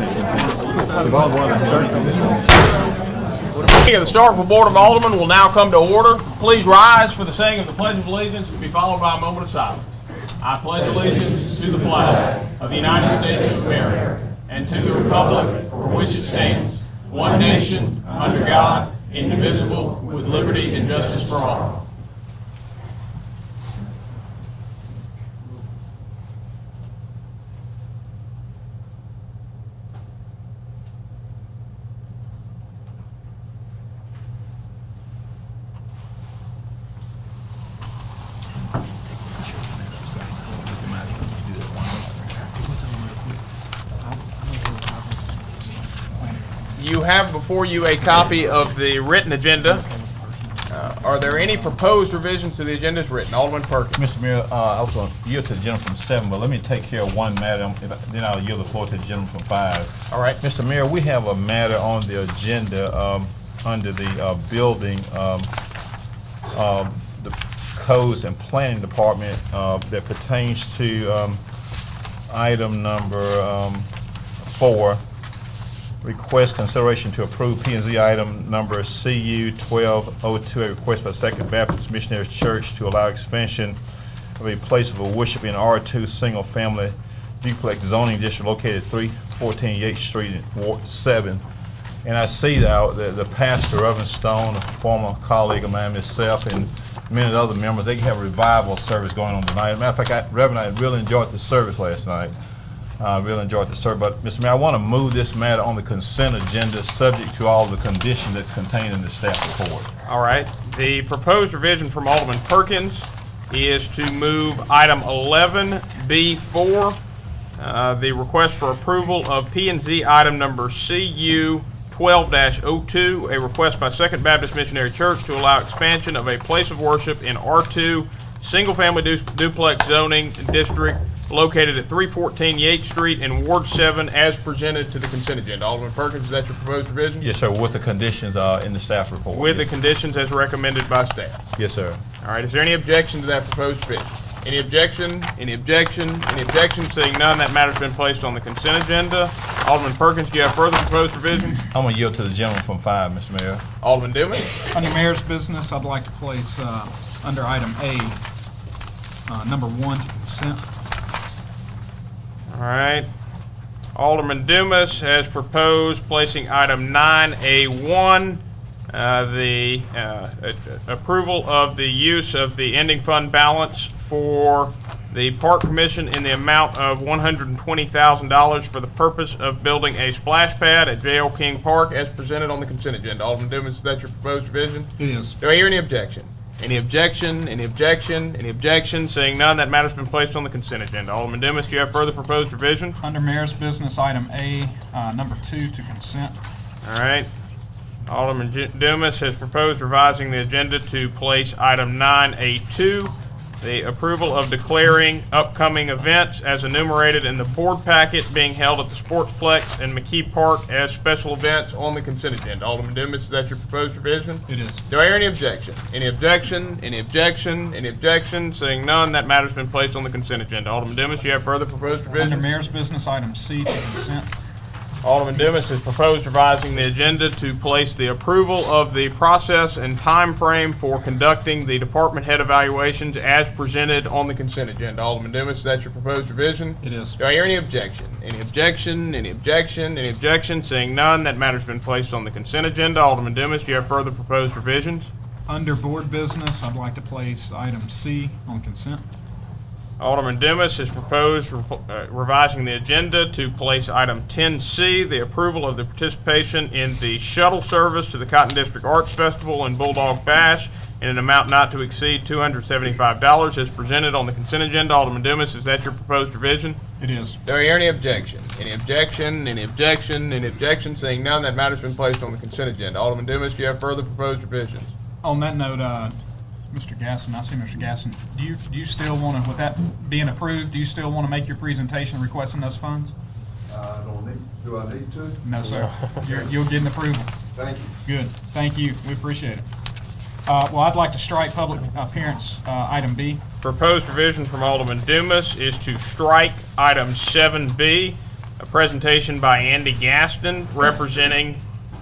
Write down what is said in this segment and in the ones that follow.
meeting of the Starkville Board of Alderman will now come to order. Please rise for the saying of the Pledge of Allegiance, to be followed by a moment of silence. I pledge allegiance to the flag of the United States of America and to the republic for which it stands, one nation, under God, indivisible, with liberty and justice for all. You have before you a copy of the written agenda. Are there any proposed revisions to the agenda as written? Alderman Perkins. Mr. Mayor, I was going to yield to the gentleman from 7, but let me take care of one matter, then I'll yield the floor to the gentleman from 5. All right. Mr. Mayor, we have a matter on the agenda under the building, the codes and planning department that pertains to item number 4. Request consideration to approve P&Z item number CU 1202, a request by Second Baptist Missionary Church to allow expansion of a place of worship in R2 single-family duplex zoning district located at 314 Yates Street in Ward 7. And I see the pastor, Reverend Stone, a former colleague of mine, myself, and many other members, they have a revival service going on tonight. As a matter of fact, Reverend, I really enjoyed the service last night. I really enjoyed the service. But, Mr. Mayor, I want to move this matter on the consent agenda subject to all the conditions that's contained in the staff report. All right. The proposed revision from Alderman Perkins is to move item 11B4, the request for approval of P&Z item number CU 12-02, a request by Second Baptist Missionary Church to allow expansion of a place of worship in R2 single-family duplex zoning district located at 314 Yates Street in Ward 7 as presented to the consent agenda. Alderman Perkins, is that your proposed revision? Yes, sir, with the conditions in the staff report. With the conditions as recommended by staff. Yes, sir. All right, is there any objection to that proposed revision? Any objection? Any objection? Any objection? Seeing none, that matter's been placed on the consent agenda. Alderman Perkins, do you have further proposed revisions? I'm going to yield to the gentleman from 5, Mr. Mayor. Alderman Dumas. Under Mayor's business, I'd like to place under item A, number 1 to consent. All right. Alderman Dumas has proposed placing item 9A1, the approval of the use of the ending fund balance for the Park Commission in the amount of $120,000 for the purpose of building a splash pad at J.L. King Park as presented on the consent agenda. Alderman Dumas, is that your proposed revision? It is. Do I hear any objection? Any objection? Any objection? Any objection? Seeing none, that matter's been placed on the consent agenda. Alderman Dumas, do you have further proposed revision? Under Mayor's business, item A, number 2 to consent. All right. Alderman Dumas has proposed revising the agenda to place item 9A2, the approval of declaring upcoming events as enumerated in the board packet being held at the Sportsplex in McKee Park as special events on the consent agenda. Alderman Dumas, is that your proposed revision? It is. Do I hear any objection? Any objection? Any objection? Any objection? Seeing none, that matter's been placed on the consent agenda. Alderman Dumas, you have further proposed revisions? Under Mayor's business, item C to consent. Alderman Dumas has proposed revising the agenda to place the approval of the process and time frame for conducting the department head evaluations as presented on the consent agenda. Alderman Dumas, is that your proposed revision? It is. Do I hear any objection? Any objection? Any objection? Any objection? Seeing none, that matter's been placed on the consent agenda. Alderman Dumas, do you have further proposed revisions? Under board business, I'd like to place item C on consent. Alderman Dumas has proposed revising the agenda to place item 10C, the approval of the participation in the shuttle service to the Cotton District Arts Festival and Bulldog Bash in an amount not to exceed $275 as presented on the consent agenda. Alderman Dumas, is that your proposed revision? It is. Do I hear any objection? Any objection? Any objection? Any objection? Seeing none, that matter's been placed on the consent agenda. Alderman Dumas, do you have further proposed revisions? On that note, Mr. Gasson, I see Mr. Gasson. Do you still want to, with that being approved, do you still want to make your presentation requesting those funds? Do I need to? No, sir. You'll get an approval. Thank you. Good. Thank you. We appreciate it. Well, I'd like to strike public appearance, item B. Proposed revision from Alderman Dumas is to strike item 7B. a presentation by Andy Gaston representing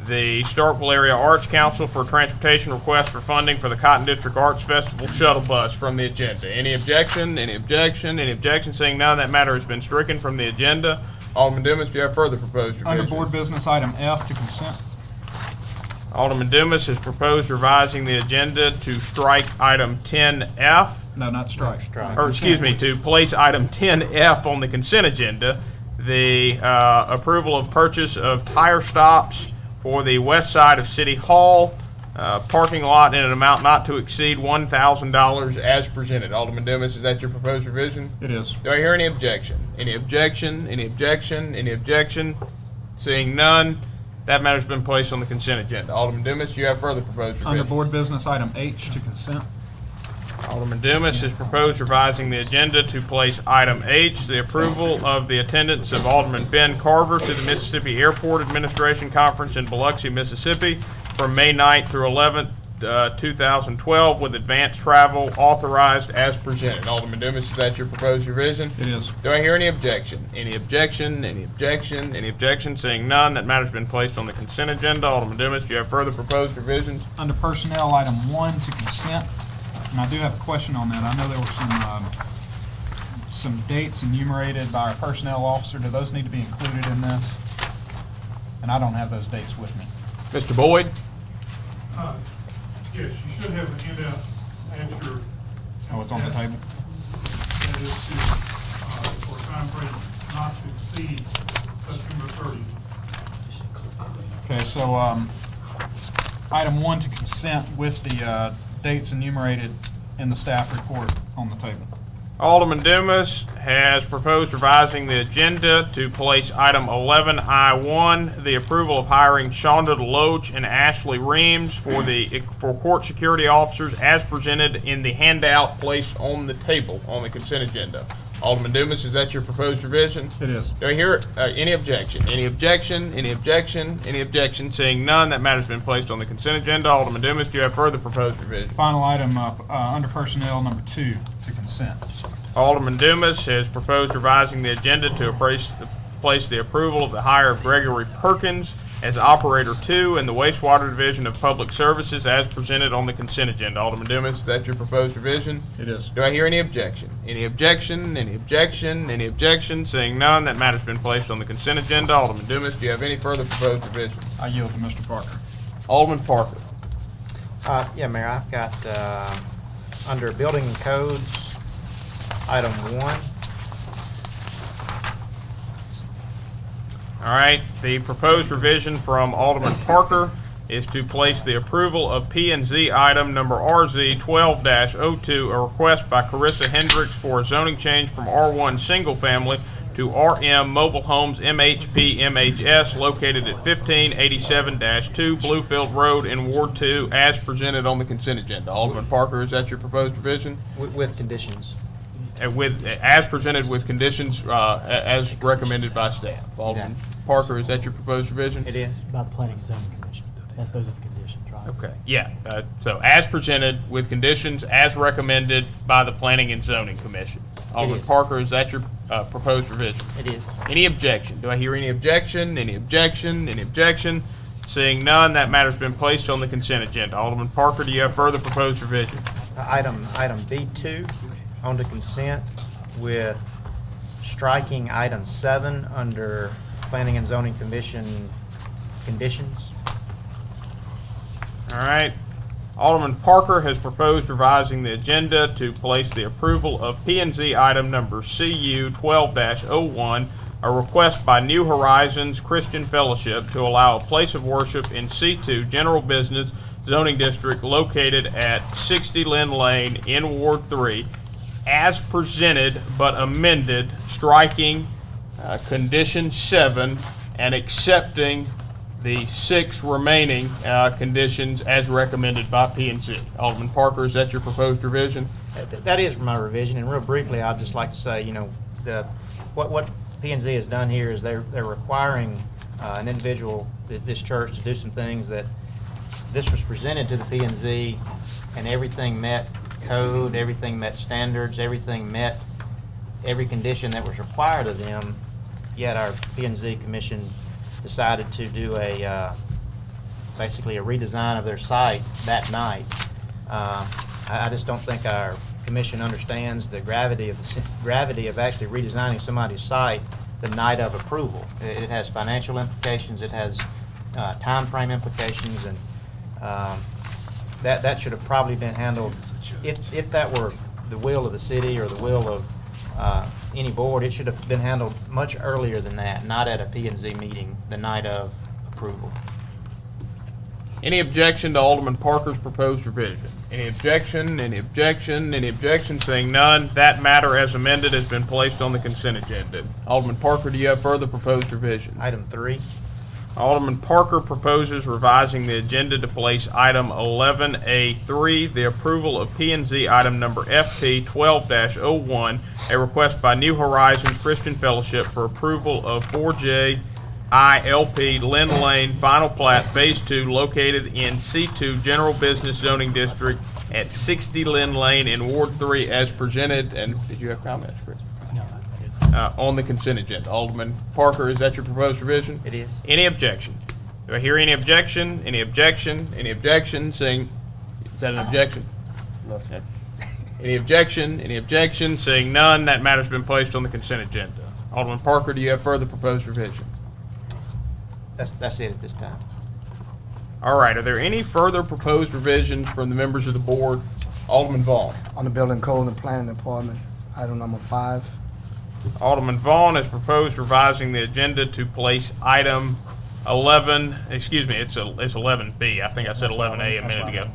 the Starkville Area Arts Council for transportation request for funding for the Cotton District Arts Festival shuttle bus from the agenda. Any objection? Any objection? Any objection? Seeing none, that matter has been stricken from the agenda. Alderman Dumas, do you have further proposed revisions? Under board business, item F to consent. Alderman Dumas has proposed revising the agenda to strike item 10F, No, not strike. or excuse me, to place item 10F on the consent agenda, the approval of purchase of tire stops for the west side of City Hall parking lot in an amount not to exceed $1,000 as presented. Alderman Dumas, is that your proposed revision? It is. Do I hear any objection? Any objection? Any objection? Any objection? Seeing none, that matter's been placed on the consent agenda. Alderman Dumas, do you have further proposed revision? Under board business, item H to consent. Alderman Dumas has proposed revising the agenda to place item H, the approval of the attendance of Alderman Ben Carver to the Mississippi Airport Administration Conference in Biloxi, Mississippi from May 9th through 11th, 2012 with advanced travel authorized as presented. Alderman Dumas, is that your proposed revision? It is. Do I hear any objection? Any objection? Any objection? Any objection? Seeing none, that matter's been placed on the consent agenda. Alderman Dumas, do you have further proposed revisions? Under personnel, item 1 to consent. And I do have a question on that. I know there were some dates enumerated by our personnel officer. Do those need to be included in this? And I don't have those dates with me. Mr. Boyd? Yes, you should have an handout answer. Oh, it's on the table? That is to, for a time frame not to exceed September 30th. Okay, so item 1 to consent with the dates enumerated in the staff report on the table. Alderman Dumas has proposed revising the agenda to place item 11I1, the approval of hiring Shonda Deloach and Ashley Reams for court security officers as presented in the handout placed on the table on the consent agenda. Alderman Dumas, is that your proposed revision? It is. Do I hear any objection? Any objection? Any objection? Any objection? Seeing none, that matter's been placed on the consent agenda. Alderman Dumas, do you have further proposed revision? Final item under personnel, number 2 to consent. Alderman Dumas has proposed revising the agenda to place the approval of the hire of Gregory Perkins as Operator 2 in the Wastewater Division of Public Services as presented on the consent agenda. Alderman Dumas, is that your proposed revision? It is. Do I hear any objection? Any objection? Any objection? Any objection? Seeing none, that matter's been placed on the consent agenda. Alderman Dumas, do you have any further proposed revisions? I yield to Mr. Parker. Alderman Parker. Yeah, Mayor, I've got, under building and codes, item 1. All right, the proposed revision from Alderman Parker is to place the approval of P&Z item number RZ 12-02, a request by Carissa Hendricks for a zoning change from R1 single family to RM Mobile Homes MHP MHS located at 1587-2 Bluefield Road in Ward 2 as presented on the consent agenda. Alderman Parker, is that your proposed revision? With conditions. As presented with conditions as recommended by staff. Alderman Parker, is that your proposed revision? It is. By the Planning and Zoning Commission. Those are the conditions, right? Okay, yeah, so as presented with conditions as recommended by the Planning and Zoning Commission. Alderman is. Parker, is that your proposed revision? It is. Any objection? Do I hear any objection? Any objection? Any objection? Seeing none, that matter's been placed on the consent agenda. Alderman Parker, do you have further proposed revisions? Item B2 on the consent with striking item 7 under Planning and Zoning Commission conditions. All right. Alderman Parker has proposed revising the agenda to place the approval of P&Z item number CU 12-01, a request by New Horizons Christian Fellowship to allow a place of worship in C2 General Business Zoning District located at 60 Lynn Lane in Ward 3 as presented but amended, striking condition 7 and accepting the 6 remaining conditions as recommended by P&Z. Alderman Parker, is that your proposed revision? That is my revision, and real briefly, I'd just like to say, what P&Z has done here is they're requiring an individual, this church, to do some things that this was presented to the P&Z, and everything met code, everything met standards, everything met every condition that was required of them, yet our P and Z commission decided to do basically a redesign of their site that night. I just don't think our commission understands the gravity of actually redesigning somebody's site the night of approval. It has financial implications, it has time frame implications, and that should have probably been handled, if that were the will of the city or the will of any board, it should have been handled much earlier than that, not at a P and Z meeting the night of approval. Any objection to Alderman Parker's proposed revision? Any objection, any objection, any objection? Seeing none, that matter as amended has been placed on the consent agenda. Alderman Parker, do you have further proposed revision? Item 3. Alderman Parker proposes revising the agenda to place item 11A3, the approval of P&Z item number FP 12-01, a request by New Horizons Christian Fellowship for approval of 4J ILP Lynn Lane Final Plat Phase 2 located in C2 General Business Zoning District at 60 Lynn Lane in Ward 3 as presented. And did you have comments, Chris? No, I didn't. On the consent agenda. Alderman Parker, is that your proposed revision? It is. Any objection? Do I hear any objection? Any objection? Any objection? Saying, is that an objection? No, sir. Any objection? Any objection? Seeing none, that matter's been placed on the consent agenda. Alderman Parker, do you have further proposed revisions? That's it at this time. All right, are there any further proposed revisions from the members of the board? Alderman Vaughn. On the Building Code and Planning Department, item number 5. Alderman Vaughn has proposed revising the agenda to place item 11, excuse me, it's 11B. I think I said 11A a minute ago.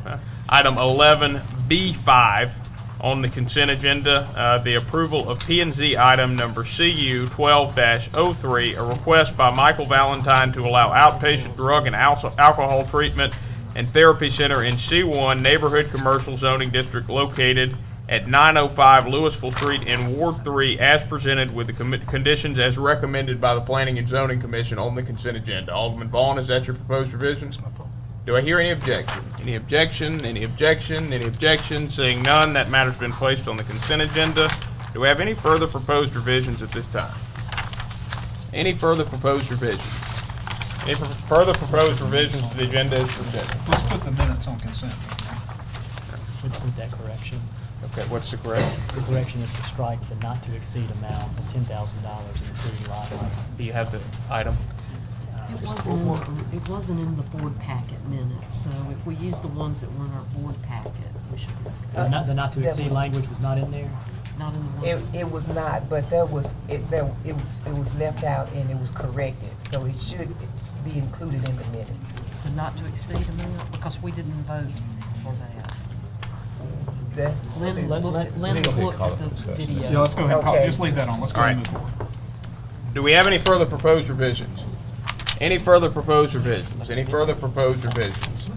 Item 11B5 on the consent agenda, the approval of P&Z item number CU 12-03, a request by Michael Valentine to allow outpatient drug and alcohol treatment and therapy center in C1 Neighborhood Commercial Zoning District located at 905 Louisville Street in Ward 3 as presented with the conditions as recommended by the Planning and Zoning Commission on the consent agenda. Alderman Vaughn, is that your proposed revision? Do I hear any objection? Any objection? Any objection? Any objection? Seeing none, that matter's been placed on the consent agenda. Do we have any further proposed revisions at this time? Any further proposed revisions? Any further proposed revisions to the agenda as presented? Let's put the minutes on consent. With that correction. Okay, what's the correction? The correction is to strike the not to exceed amount of $10,000 including lot line. Do you have the item? It wasn't in the board packet minutes, so if we use the ones that were in our board packet, we should, The not to exceed language was not in there? not in the ones. It was not, but it was left out and it was corrected, so it should be included in the minutes. The not to exceed amount, because we didn't vote for that. That's. Lynn has looked at the video. Yeah, let's go ahead and call, Okay. just leave that on. Let's go ahead and move forward. Do we have any further proposed revisions? Any further proposed revisions? Any further proposed revisions?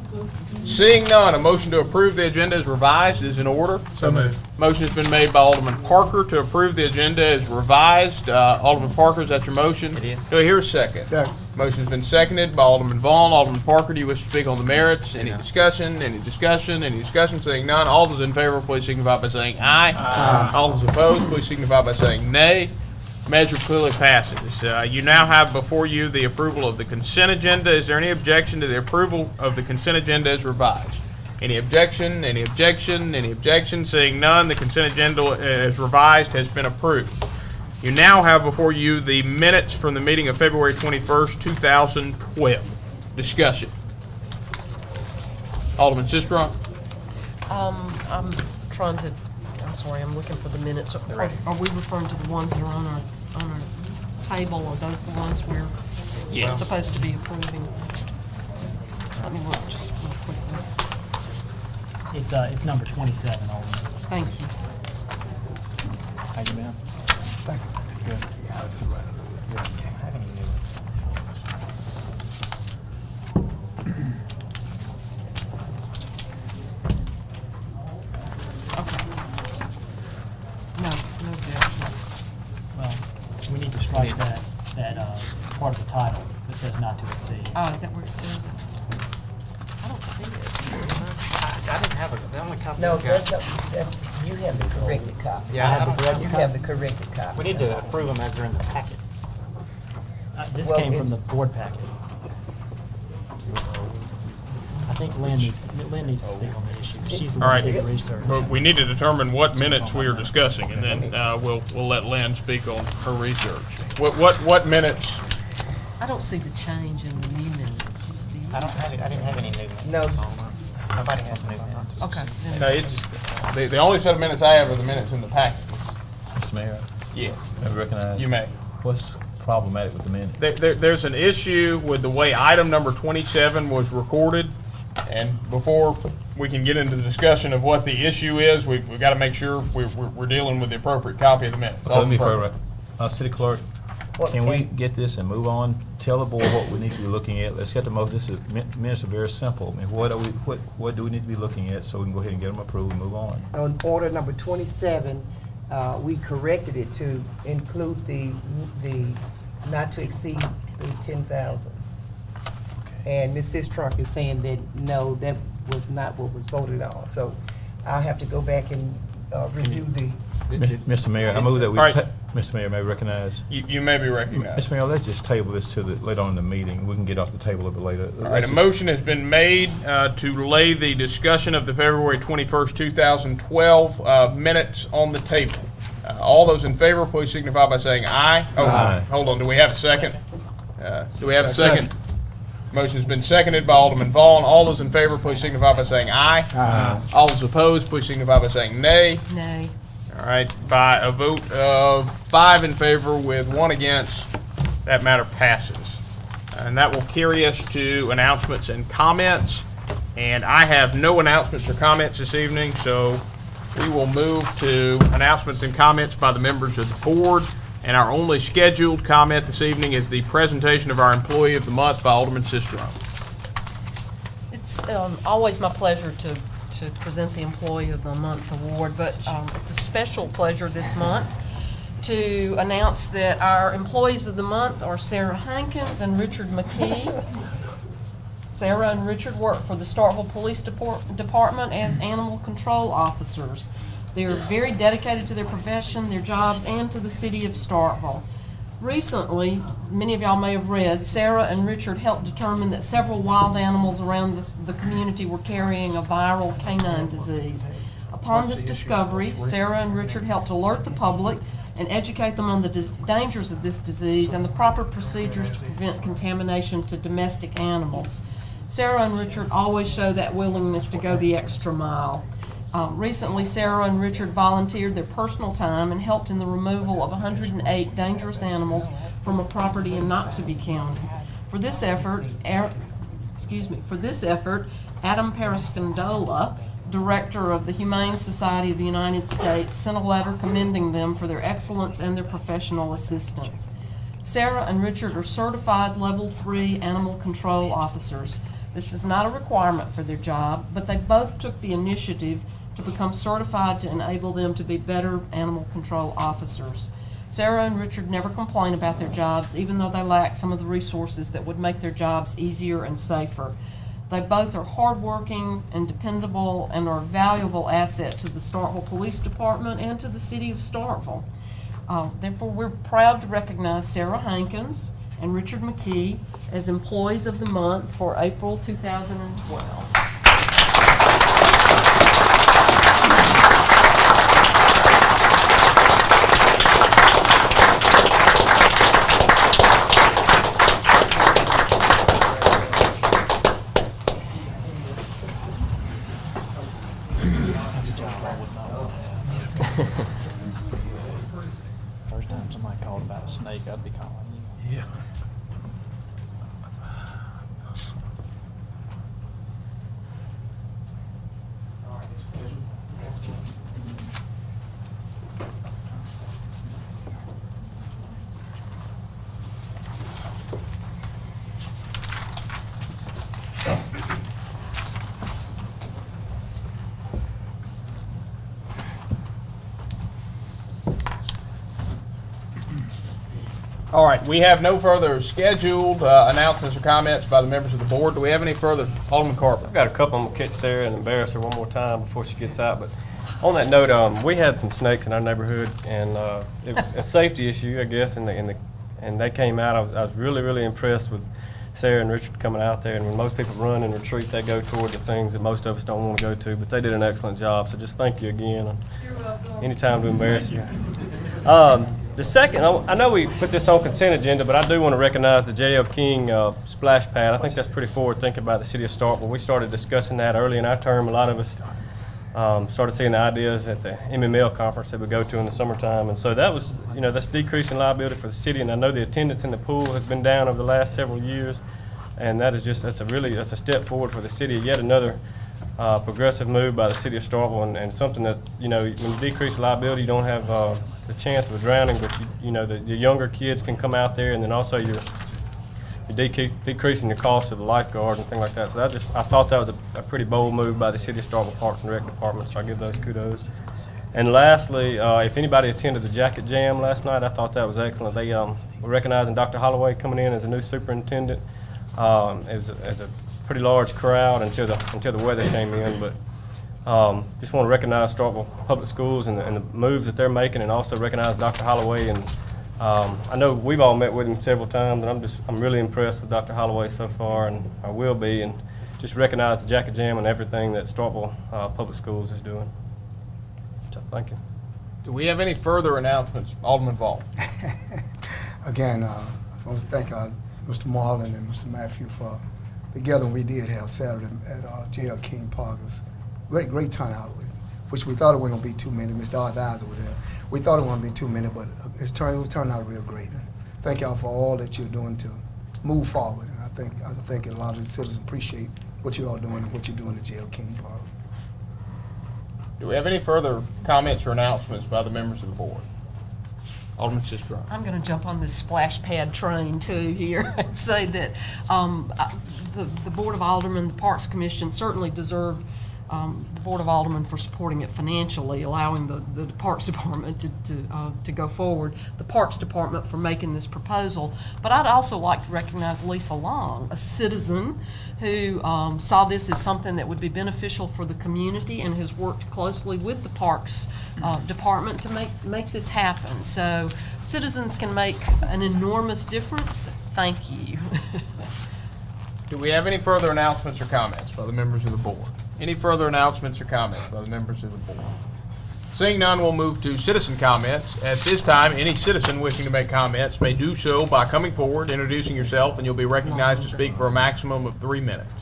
Seeing none, a motion to approve the agenda as revised is in order. So moved. Motion has been made by Alderman Parker to approve the agenda as revised. Alderman Parker, is that your motion? It is. Do I hear a second? Second. Motion has been seconded by Alderman Vaughn. Alderman Parker, do you wish to speak on the merits? Any discussion? Any discussion? Any discussion? Seeing none, all those in favor, please signify by saying aye. Aye. All those opposed, please signify by saying nay. Measure clearly passes. You now have before you the approval of the consent agenda. Is there any objection to the approval of the consent agenda as revised? Any objection? Any objection? Any objection? Seeing none, the consent agenda as revised has been approved. You now have before you the minutes from the meeting of February 21st, 2012. Discussion. Alderman Sistrunk. I'm trying to, I'm sorry, I'm looking for the minutes. Are we referring to the ones that are on our table, or those the ones we're supposed to be approving? Let me look just real quickly. It's number 27, Alderman. Thank you. How you been? Thank you. Good. Haven't even knew No objections. Well, we need to strike that part of the title that says not to exceed. Oh, is that where it says it? I don't see it. I didn't have the only copy. No, I got- you have the corrected copy. Yeah, I have the corrected You have the corrected copy. We need to approve them as they're in the packet. This Well, came it- from the board packet. I think Lynn needs to speak on the issue. She's the All one right. who did the research. But we need to determine what minutes we are discussing, and then we'll let Lynn speak on her research. What minutes? I don't see the change in the new minutes. Do you? I didn't have any new minutes. No. Nobody has new minutes. Okay. then- No, it's, the only set of minutes I have are the minutes in the packet. Mr. Mayor, Yeah, may I recognize? you may. What's problematic with the minute? There's an issue with the way item number 27 was recorded, and before we can get into the discussion of what the issue is, we've got to make sure we're dealing with the appropriate copy of the minutes. Let me further, City Clerk, Well, can we and- get this and move on? Tell the board what we need to be looking at. Let's get the most, minutes are very simple. I mean, what do we need to be looking at so we can go ahead and get them approved and move on? On order number 27, we corrected it to include the not to exceed the 10,000. And Ms. Sistrunk is saying that, no, that was not what was voted on. So I'll have to go back and review the, Mr. Mayor, I move that we, All right. Mr. Mayor, may I recognize? You may be recognized. Mr. Mayor, let's just table this to later on in the meeting. We can get off the table a bit later. All right, a motion has been made to lay the discussion of the February 21st, 2012 minutes on the table. All those in favor, please signify by saying aye. Oh, Aye. hold on, do we have a second? Do we have a second? Motion's been seconded by Alderman Vaughn. All those in favor, please signify by saying aye. Aye. All those opposed, please signify by saying nay. Nay. All right, by a vote of 5 in favor with 1 against, that matter passes. And that will carry us to announcements and comments. And I have no announcements or comments this evening, so we will move to announcements and comments by the members of the board. And our only scheduled comment this evening is the presentation of our Employee of the Month by Alderman Sistrunk. It's always my pleasure to present the Employee of the Month award, but it's a special pleasure this month to announce that our Employees of the Month are Sarah Hankins and Richard McKee. Sarah and Richard work for the Starkville Police Department as animal control officers. They are very dedicated to their profession, their jobs, and to the city of Starkville. Recently, many of y'all may have read, Sarah and Richard helped determine that several wild animals around the community were carrying a viral canine disease. Upon this discovery, Sarah and Richard helped alert the public and educate them on the dangers of this disease and the proper procedures to prevent contamination to domestic animals. Sarah and Richard always show that willingness to go the extra mile. Recently, Sarah and Richard volunteered their personal time and helped in the removal of 108 dangerous animals from a property in Noxubee County. For this effort, Adam Periscondola, director of the Humane Society of the United States, sent a letter commending them for their excellence and their professional assistance. Sarah and Richard are certified Level 3 animal control officers. This is not a requirement for their job, but they both took the initiative to become certified to enable them to be better animal control officers. Sarah and Richard never complain about their jobs, even though they lack some of the resources that would make their jobs easier and safer. They both are hardworking and dependable and are a valuable asset to the Starkville Police Department and to the city of Starkville. Therefore, we're proud to recognize Sarah Hankins and Richard McKee as Employees of the Month for April 2012. First time somebody called about a snake, I'd be calling you. Yeah. All right, we have no further scheduled announcements or comments by the members of the board. Do we have any further? Alderman Carper. I've got a couple. I'm gonna catch Sarah and embarrass her one more time before she gets out. But on that note, we had some snakes in our neighborhood, and it was a safety issue, I guess, and and they came out. I was really, really impressed with Sarah and Richard coming out there. And when most people run and retreat, they go toward the things that most of us don't want to go to. But they did an excellent job. So just thank you again. Anytime to embarrass you. The second, I know we put this on consent agenda, but I do want to recognize the J.L. King splash pad. I think that's pretty forward thinking by the city of Starkville. We started discussing that early in our term. A lot of us started seeing the ideas at the MML conference that we go to in the summertime. And so that was, that's decreasing liability for the city. And I know the attendance in the pool has been down over the last several years. And that is that's a step forward for the city. Yet another progressive move by the city of Starkville, and something that, when you decrease liability, you don't have the chance of a drowning, but the younger kids can come out there, and then also you're decreasing the cost of the lifeguard and things like that. So I thought that was a pretty bold move by the city of Starkville Parks and Rec Department, so I give those kudos. And lastly, if anybody attended the Jacket Jam last night, I thought that was excellent. They were recognizing Dr. Holloway coming in as a new superintendent. It was a pretty large crowd until the weather came in, but just want to recognize Starkville Public Schools and the moves that they're making, and also recognize Dr. Holloway. And I know we've all met with him several times, and I'm really impressed with Dr. Holloway so far, and I will be, and just recognize the Jacket Jam and everything that Starkville Public Schools is doing. So thank you. Do we have any further announcements? Alderman Vaughn. Again, I want to thank Mr. Marlin and Mr. Matthew for the gathering we did have Saturday at J.L. King Park. It was great turnout, which we thought it wasn't going to be too many. Mr. Arthur was there. We thought it wasn't going to be too many, but it was turned out real great. And thank y'all for all that you're doing to move forward. And I think a lot of the citizens appreciate what you're all doing and what you're doing at J.L. King Park. Do we have any further comments or announcements by the members of the board? Alderman Sistrunk. I'm going to jump on this splash pad train too here and say that the Board of Aldermen, the Parks Commission certainly deserved the Board of Aldermen for supporting it financially, allowing the Parks Department to go forward, the Parks Department for making this proposal. But I'd also like to recognize Lisa Long, a citizen who saw this as something that would be beneficial for the community and has worked closely with the Parks Department to make this happen. So citizens can make an enormous difference. Thank you. Do we have any further announcements or comments by the members of the board? Any further announcements or comments by the members of the board? Seeing none, we'll move to citizen comments. At this time, any citizen wishing to make comments may do so by coming forward, introducing yourself, and you'll be recognized to speak for a maximum of 3 minutes.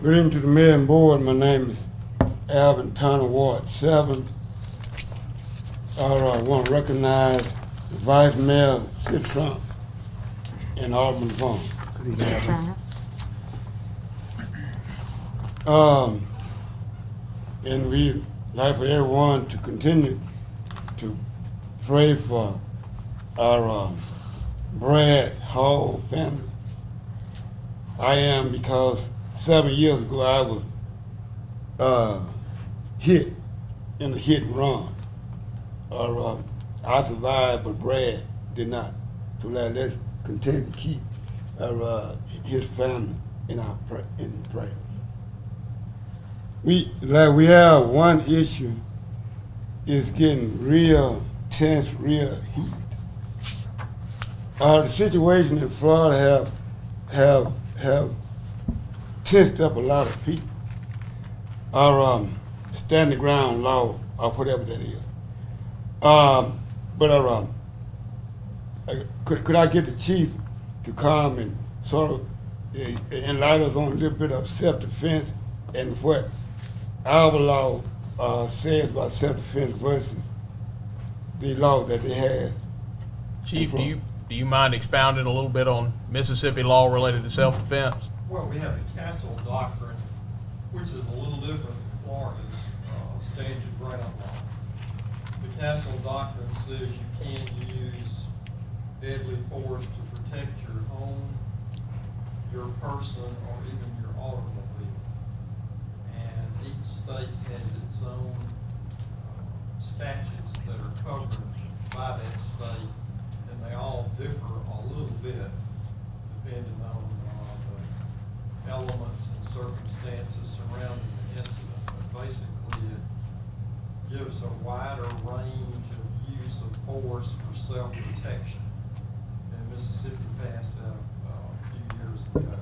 Good evening to the mayor and board. My name is Alvin Turner, Ward 7. I want to recognize the Vice Mayor, Sid Trump, and Alderman Vaughn. Mr. Turner. And we'd like for everyone to continue to pray for our Brad Hall family. I am, because 7 years ago I was hit in a hit and run. I survived, but Brad did not. So let's continue to keep his family in prayer. We have one issue, is getting real tense, real heat. The situation in Florida have tensed up a lot of people. Our standing ground law, or whatever that is. Could I get the chief to come and sort of enlighten us on a little bit of self-defense and what our law says about self-defense versus the law that they have? Chief, do you mind expounding a little bit on Mississippi law related to self-defense? Well, we have the Castle Doctrine, which is a little different than Florida's stand your ground law. The Castle Doctrine says you can use deadly force to protect your home, your person, or even your automobile. And each state has its own statutes that are covered by that state, and they all differ a little bit depending on the elements and circumstances surrounding the incident. But basically, it gives us a wider range of use of force for self-protection. And Mississippi passed a few years ago.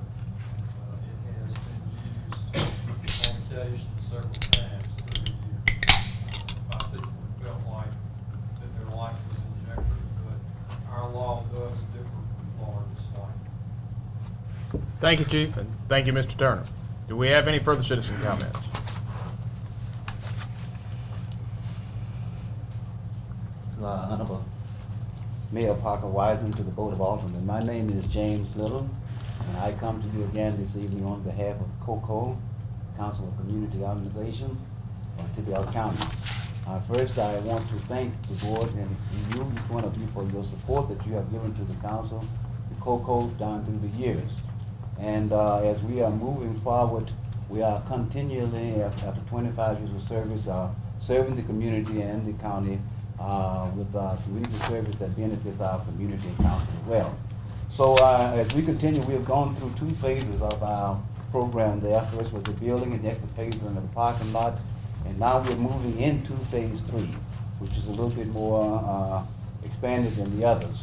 It has been used on occasion several times through the years by people who felt like that their life was in jeopardy, but our law does differ from Florida's slightly. Thank you, Chief, and thank you, Mr. Turner. Do we have any further citizen comments? Honorable Mayor Parker Wiseman, to the Board of Alderman. My name is James Little, and I come to you again this evening on behalf of COCO, Council of Community Organization of Tibbiao County. First, I want to thank the board and you, each one of you, for your support that you have given to the council, the COCO, down through the years. And as we are moving forward, we are continually, after 25 years of service, serving the community and the county with community service that benefits our community and council as well. So as we continue, we have gone through 2 phases of our program there. First was the building, and next the phase of the parking lot. And now we're moving into phase 3, which is a little bit more expanded than the others.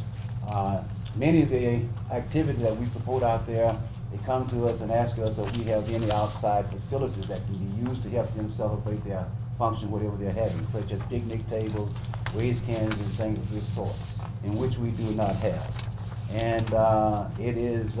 Many of the activities that we support out there, they come to us and ask us if we have any outside facilities that can be used to help them celebrate their function, whatever they're having, such as picnic tables, waste cans, and things of this sort, in which we do not have. And it is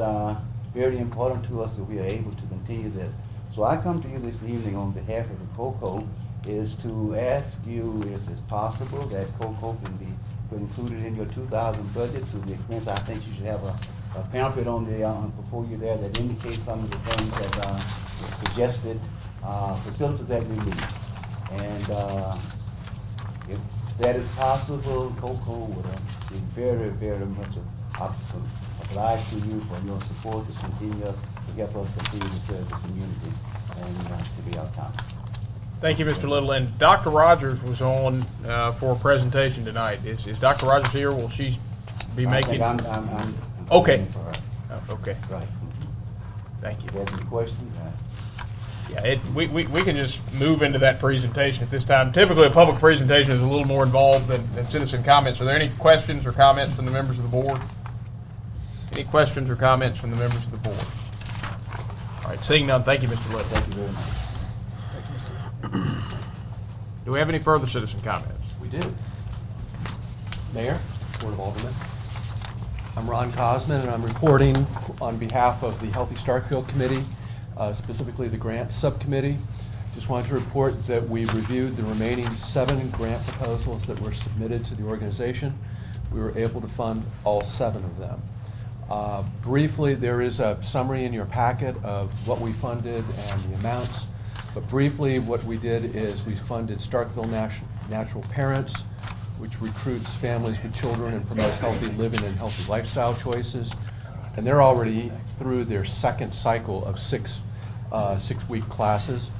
very important to us that we are able to continue this. So I come to you this evening on behalf of the COCO is to ask you if it's possible that COCO can be included in your 2000 budget to the expense. I think you should have a pamphlet on the before you there that indicates some of the things that are suggested facilities that we need. And if that is possible, COCO would be very, very much obliged to you for your support to continue to help us continue to serve the community and to be our town. Thank you, Mr. Little. And Dr. Rogers was on for a presentation tonight. Is Dr. Rogers here? Will she be making? I'm okay. for her. Oh, okay. Right. Thank you. If you have any questions? Yeah, we can just move into that presentation at this time. Typically, a public presentation is a little more involved than citizen comments. Are there any questions or comments from the members of the board? Any questions or comments from the members of the board? All right, seeing none, thank you, Mr. Little. Thank you very much. Do we have any further citizen comments? We do. Mayor, Board of Alderman. I'm Ron Cosman, and I'm reporting on behalf of the Healthy Starkville Committee, specifically the Grant Subcommittee. Just wanted to report that we reviewed the remaining 7 grant proposals that were submitted to the organization. We were able to fund all 7 of them. Briefly, there is a summary in your packet of what we funded and the amounts. But briefly, what we did is we funded Starkville Natural Parents, which recruits families with children and promotes healthy living and healthy lifestyle choices. And they're already through their 2nd cycle of 6-week classes.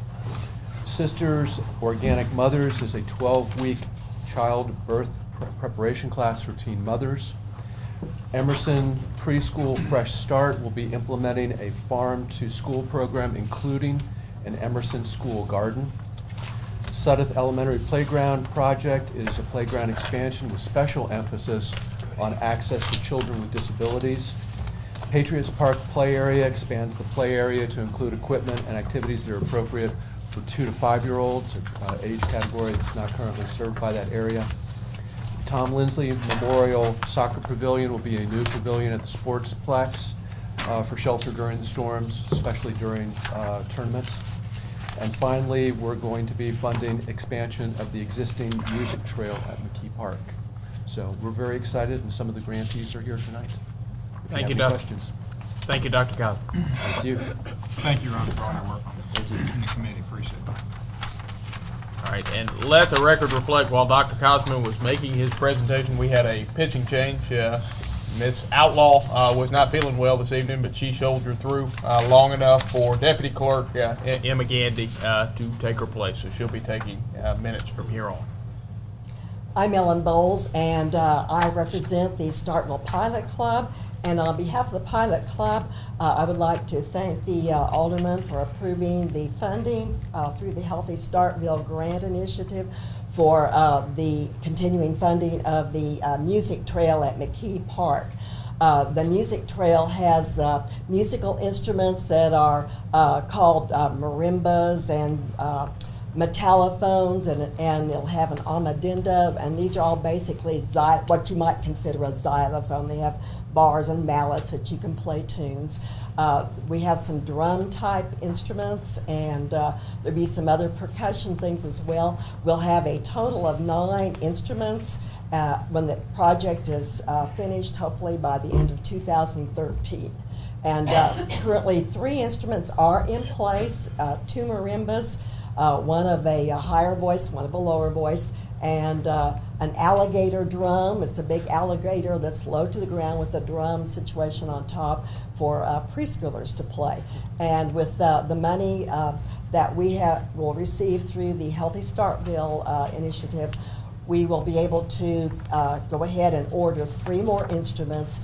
Sisters Organic Mothers is a 12-week child birth preparation class for teen mothers. Emerson Preschool Fresh Start will be implementing a farm-to-school program, including an Emerson School Garden. Sudeth Elementary Playground Project is a playground expansion with special emphasis on access to children with disabilities. Patriots Park Play Area expands the play area to include equipment and activities that are appropriate for 2 to 5-year-olds, age category that's not currently served by that area. Tom Lindsley Memorial Soccer Pavilion will be a new pavilion at the Sportsplex for shelter during the storms, especially during tournaments. And finally, we're going to be funding expansion of the existing music trail at McKee Park. So we're very excited, and some of the grantees are here tonight. Thank you, Doctor. Questions? Thank you, Dr. Cosman. Thank you. Thank you, Ron, for all your work on this in the committee. Appreciate it. All right, and let the record reflect, while Dr. Cosman was making his presentation, we had a pitching change. Miss Outlaw was not feeling well this evening, but she shouldered through long enough for Deputy Clerk Emma Gandy to take her place. So she'll be taking minutes from here on. I'm Ellen Bowles, and I represent the Starkville Pilot Club. And on behalf of the Pilot Club, I would like to thank the alderman for approving the funding through the Healthy Starkville Grant Initiative for the continuing funding of the music trail at McKee Park. The music trail has musical instruments that are called marimbas and metallophones, and it'll have an armadillo, and these are all basically what you might consider a xylophone. They have bars and mallets that you can play tunes. We have some drum-type instruments, and there'll be some other percussion things as well. We'll have a total of 9 instruments when the project is finished, hopefully by the end of 2013. And currently 3 instruments are in place, 2 marimbas, one of a higher voice, one of a lower voice, and an alligator drum. It's a big alligator that's low to the ground with a drum situation on top for preschoolers to play. And with the money that we will receive through the Healthy Starkville initiative, we will be able to go ahead and order 3 more instruments.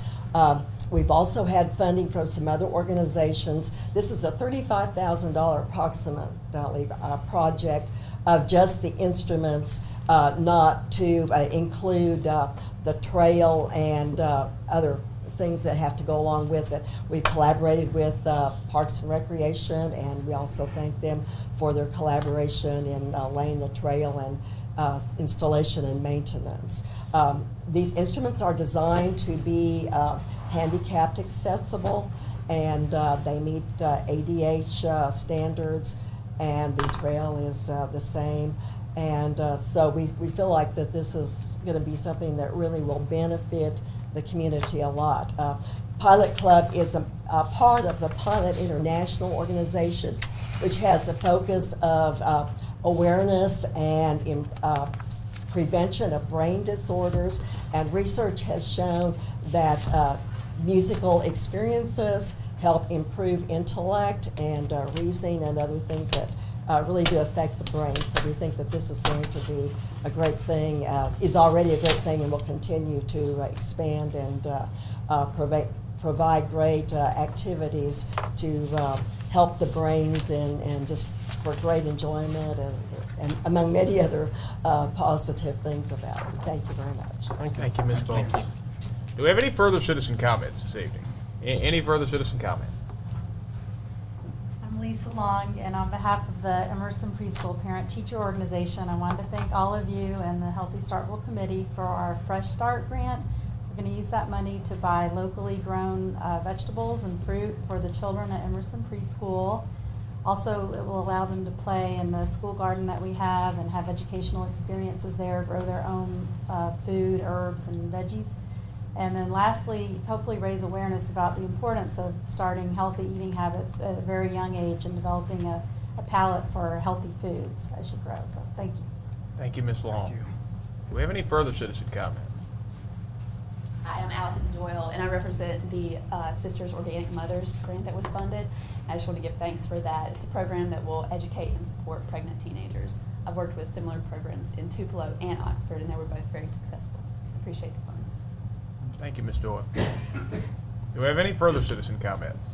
We've also had funding from some other organizations. This is a $35,000 approximately project of just the instruments, not to include the trail and other things that have to go along with it. We collaborated with Parks and Recreation, and we also thank them for their collaboration in laying the trail and installation and maintenance. These instruments are designed to be handicapped accessible, and they meet ADH standards, and the trail is the same. And so we feel like that this is going to be something that really will benefit the community a lot. Pilot Club is a part of the Pilot International organization, which has a focus of awareness and prevention of brain disorders, and research has shown that musical experiences help improve intellect and reasoning and other things that really do affect the brain. So we think that this is going to be a great thing, is already a great thing, and will continue to expand and provide great activities to help the brains and just for great enjoyment and among many other positive things about it. Thank you very much. Thank you, Ms. Bowles. Do we have any further citizen comments this evening? Any further citizen comment? I'm Lisa Long, and on behalf of the Emerson Preschool Parent Teacher Organization, I wanted to thank all of you and the Healthy Starkville Committee for our Fresh Start grant. We're going to use that money to buy locally grown vegetables and fruit for the children at Emerson Preschool. Also, it will allow them to play in the school garden that we have and have educational experiences there, grow their own food, herbs, and veggies. And then lastly, hopefully raise awareness about the importance of starting healthy eating habits at a very young age and developing a palate for healthy foods as you grow. So thank you. Thank you, Ms. Long. Do we have any further citizen comments? Hi, I'm Allison Doyle, and I represent the Sisters Organic Mothers grant that was funded. I just want to give thanks for that. It's a program that will educate and support pregnant teenagers. I've worked with similar programs in Tupelo and Oxford, and they were both very successful. I appreciate the funds. Thank you, Ms. Doyle. Do we have any further citizen comments?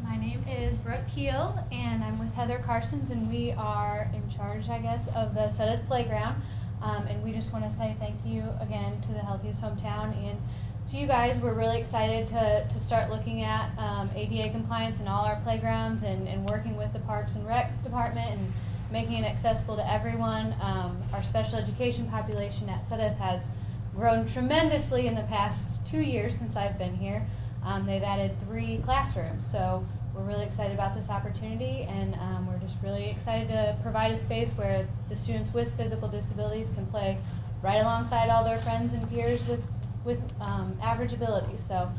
My name is Brooke Keel, and I'm with Heather Carsons, and we are in charge, I guess, of the Sudda's Playground. And we just want to say thank you again to the Healthiest Hometown and to you guys. We're really excited to start looking at ADA compliance in all our playgrounds and working with the Parks and Rec Department and making it accessible to everyone. Our special education population at Suddath has grown tremendously in the past 2 years since I've been here. They've added 3 classrooms, so we're really excited about this opportunity, and we're just really excited to provide a space where the students with physical disabilities can play right alongside all their friends and peers with average abilities. So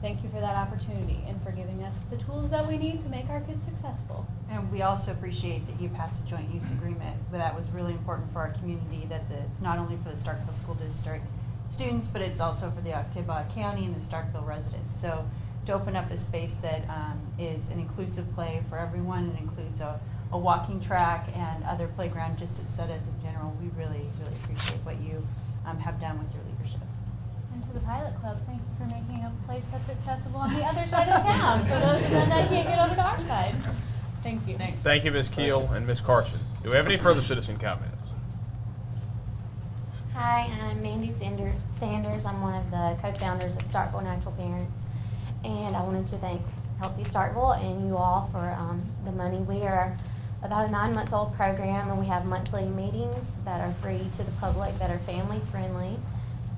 thank you for that opportunity and for giving us the tools that we need to make our kids successful. And we also appreciate that you passed a joint use agreement. But that was really important for our community, that it's not only for the Starkville School District students, but it's also for the Oktibbeha County and the Starkville residents. So to open up a space that is an inclusive play for everyone and includes a walking track and other playground just instead of the general. we really, really appreciate what you have done with your leadership. And to the Pilot Club, thank you for making a place that's accessible on the other side of town for those of them that can't get over to our side. Thank you. Thank you, Ms. Keel and Ms. Carson. Do we have any further citizen comments? Hi, I'm Mandy Sanders. I'm one of the co-founders of Starkville Natural Parents, and I wanted to thank Healthy Starkville and you all for the money. We are about a 9-month-old program, and we have monthly meetings that are free to the public that are family-friendly.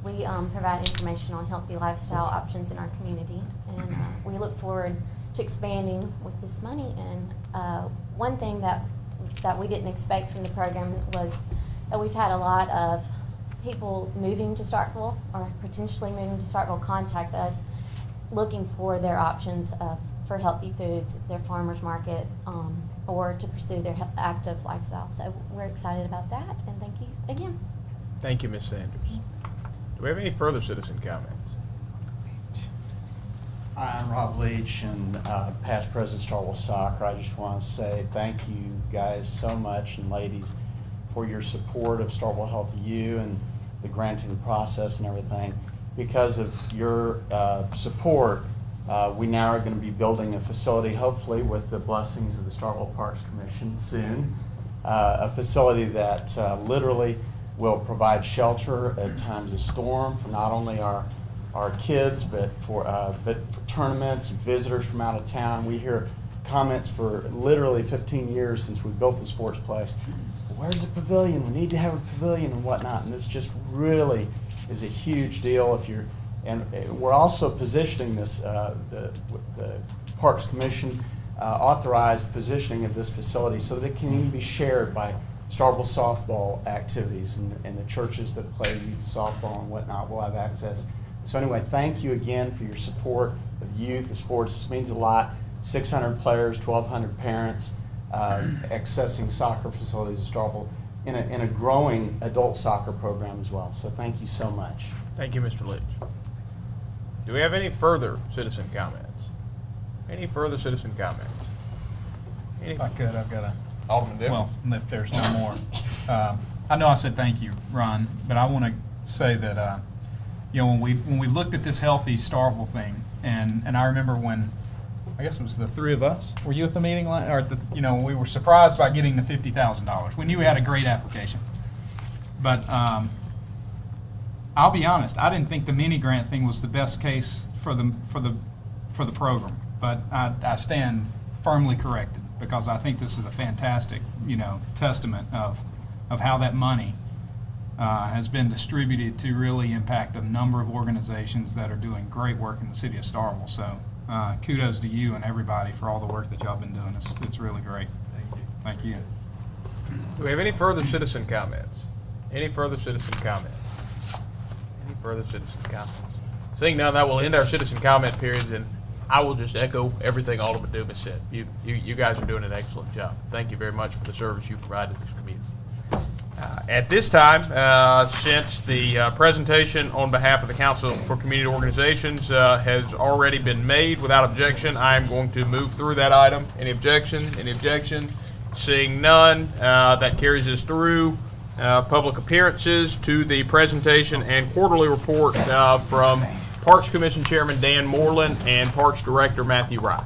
We provide information on healthy lifestyle options in our community, and we look forward to expanding with this money. And one thing that we didn't expect from the program was that we've had a lot of people moving to Starkville or potentially moving to Starkville contact us looking for their options for healthy foods, their farmers market, or to pursue their active lifestyle. So we're excited about that, and thank you again. Thank you, Ms. Sanders. Do we have any further citizen comments? Hi, I'm Rob Leach, and past president of Starkville Soccer. I just want to say thank you guys so much, and ladies, for your support of Starkville Healthy U and the granting process and everything. Because of your support, we now are going to be building a facility, hopefully with the blessings of the Starkville Parks Commission soon, a facility that literally will provide shelter at times of storm for not only our kids, but for tournaments, visitors from out of town. We hear comments for literally 15 years since we built the sports place. Where's the pavilion? We need to have a pavilion and whatnot. And this just really is a huge deal. And we're also positioning this, the Parks Commission authorized positioning of this facility so that it can even be shared by Starkville softball activities, and the churches that play youth softball and whatnot will have access. So anyway, thank you again for your support of youth and sports. This means a lot. 600 players, 1,200 parents, accessing soccer facilities in Starkville in a growing adult soccer program as well. So thank you so much. Thank you, Mr. Leach. Do we have any further citizen comments? Any further citizen comments? If I could, I've got a, Alderman Dibble? well, if there's no more. I know I said thank you, Ron, but I want to say that, you know, when we looked at this Healthy Starkville thing, and I remember when, I guess it was the three of us, were you at the meeting, you know, we were surprised by getting the $50,000. We knew we had a great application. But I'll be honest, I didn't think the mini grant thing was the best case for the program. But I stand firmly corrected, because I think this is a fantastic, you know, testament of how that money has been distributed to really impact a number of organizations that are doing great work in the city of Starkville. So kudos to you and everybody for all the work that y'all been doing. It's really great. Thank you. Thank you. Do we have any further citizen comments? Any further citizen comments? Any further citizen comments? Seeing none, that will end our citizen comment periods, and I will just echo everything Alderman Dumas said. You guys are doing an excellent job. Thank you very much for the service you provided this community. At this time, since the presentation on behalf of the Council for Community Organizations has already been made without objection, I am going to move through that item. Any objection? Any objection? Seeing none, that carries us through public appearances to the presentation and quarterly report from Parks Commission Chairman Dan Moreland and Parks Director Matthew Wright.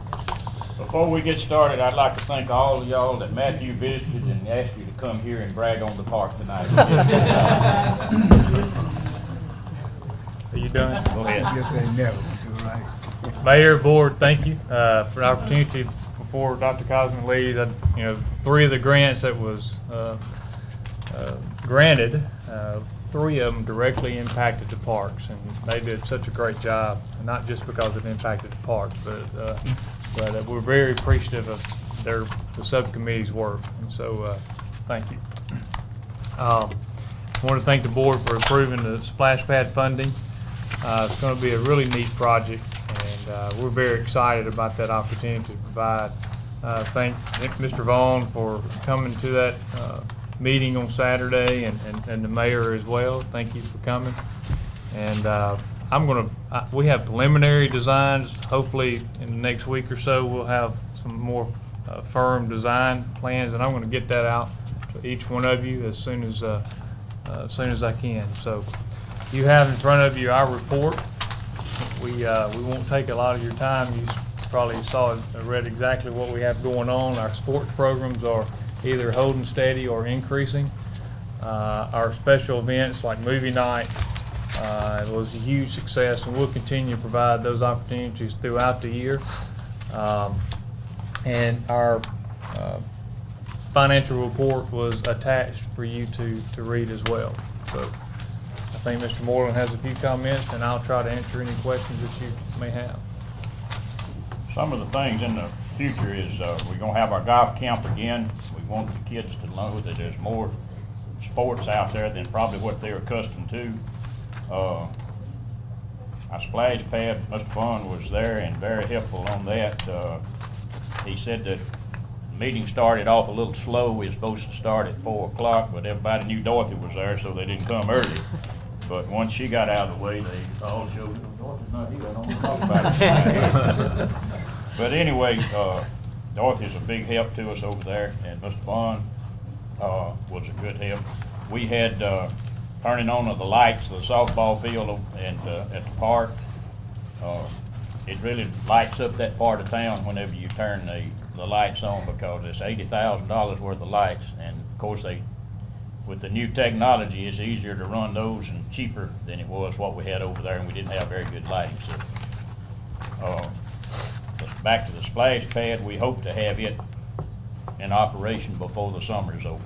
Before we get started, I'd like to thank all of y'all that Matthew visited and asked you to come here and brag on the park tonight. Are you done? Go ahead. Just ain't never gonna do right. Mayor, Board, thank you for the opportunity before Dr. Cosman leaves. You know, 3 of the grants that was granted, 3 of them directly impacted the parks, and they did such a great job, not just because it impacted the parks, but we're very appreciative of the subcommittee's work, and so thank you. I want to thank the board for approving the splash pad funding. It's going to be a really neat project, and we're very excited about that opportunity to provide. Thank Mr. Vaughn for coming to that meeting on Saturday, and the mayor as well. Thank you for coming. And we have preliminary designs. Hopefully in the next week or so we'll have some more firm design plans, and I'm going to get that out to each one of you as soon as as soon as I can. So you have in front of you our report. We won't take a lot of your time. You probably saw it, read exactly what we have going on. Our sports programs are either holding steady or increasing. Our special events like movie night was a huge success, and we'll continue to provide those opportunities throughout the year. And our financial report was attached for you to read as well. So I think Mr. Moreland has a few comments, and I'll try to answer any questions that you may have. Some of the things in the future is we're going to have our golf camp again. We want the kids to know that there's more sports out there than probably what they're accustomed to. Our splash pad, Mr. Vaughn was there and very helpful on that. He said that the meeting started off a little slow. We were supposed to start at 4 o'clock, but everybody knew Dorothy was there, so they didn't come early. But once she got out of the way, they all showed, Dorothy's not here, I don't want to talk about it. But anyway, Dorothy's a big help to us over there, and Mr. Vaughn was a good help. We had turning on of the lights, the softball field and at the park. It really lights up that part of town whenever you turn the lights on, because it's $80,000 worth of lights, and of course with the new technology, it's easier to run those and cheaper than it was what we had over there, and we didn't have very good lighting system. Back to the splash pad, we hope to have it in operation before the summer is over.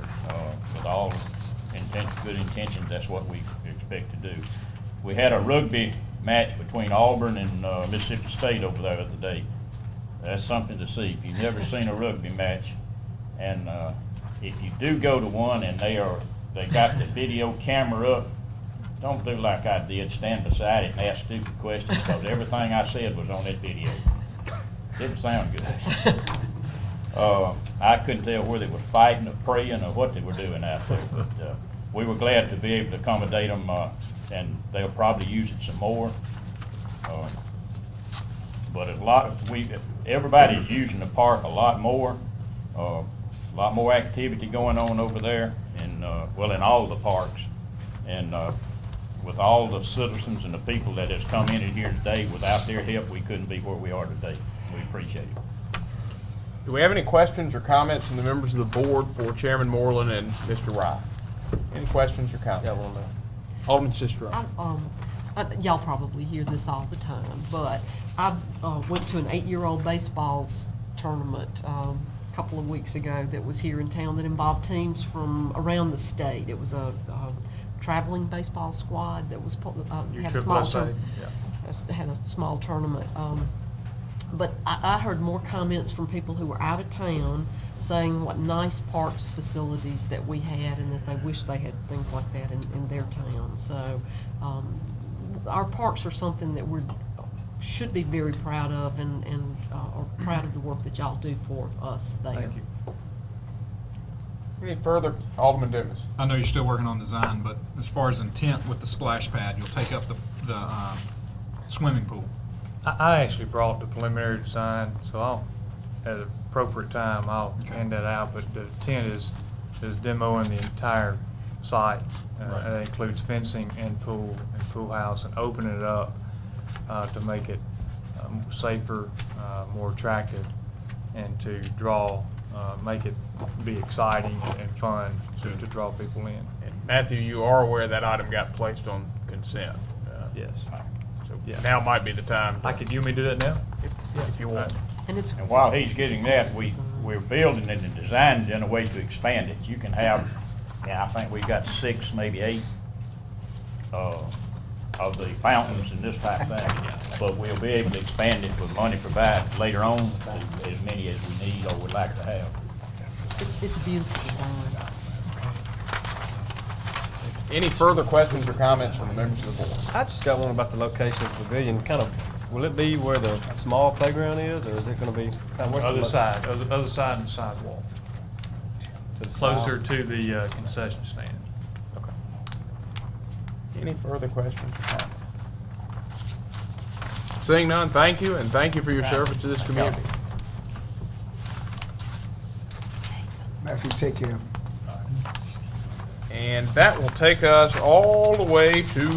With all good intentions, that's what we expect to do. We had a rugby match between Auburn and Mississippi State over there the other day. That's something to see. If you've never seen a rugby match, and if you do go to one and they got the video camera up, don't do like I did, stand beside it and ask stupid questions, because everything I said was on that video. Didn't sound good. I couldn't tell whether they were fighting or praying or what they were doing out there, but we were glad to be able to accommodate them, and they'll probably use it some more. But everybody's using the park a lot more. A lot more activity going on over there, and in all the parks, and with all the citizens and the people that has come in here today. Without their help, we couldn't be where we are today. We appreciate it. Do we have any questions or comments from the members of the board for Chairman Moreland and Mr. Rye? Any questions or comments? Yeah, one minute. Alderman Sister. Y'all probably hear this all the time, but I went to an 8-year-old baseball's tournament a couple of weeks ago that was here in town that involved teams from around the state. It was a traveling baseball squad that was had a small tournament. But I heard more comments from people who were out of town saying what nice parks facilities that we had, and that they wish they had things like that in their town. So our parks are something that we should be very proud of, and are proud of the work that y'all do for us there. Thank you. Any further? Alderman Dumas. I know you're still working on design, but as far as intent with the splash pad, you'll take up the swimming pool. I actually brought the preliminary design, so I'll, at an appropriate time, I'll hand that out, but the intent is demoing the entire site. That includes fencing and pool house, and opening it up to make it safer, more attractive, and to make it be exciting and fun to draw people in. And Matthew, you are aware that item got placed on consent? Yes. So Yeah. now might be the time. You want me to do that now? If you want. And while he's getting that, we're building it and designing it in a way to expand it. You can have, I think we've got 6, maybe 8 of the fountains and this type of thing. But we'll be able to expand it with money provided later on, as many as we need or would like to have. It's beautiful design. Any further questions or comments from the members of the board? I just got one about the location of the pavilion. Will it be where the small playground is, or is it going to be Other side of the sidewalk. Closer to the concession stand. Okay. Any further questions or comments? Seeing none, thank you, and thank you for your service to this community. Matthew, take care. And that will take us all the way to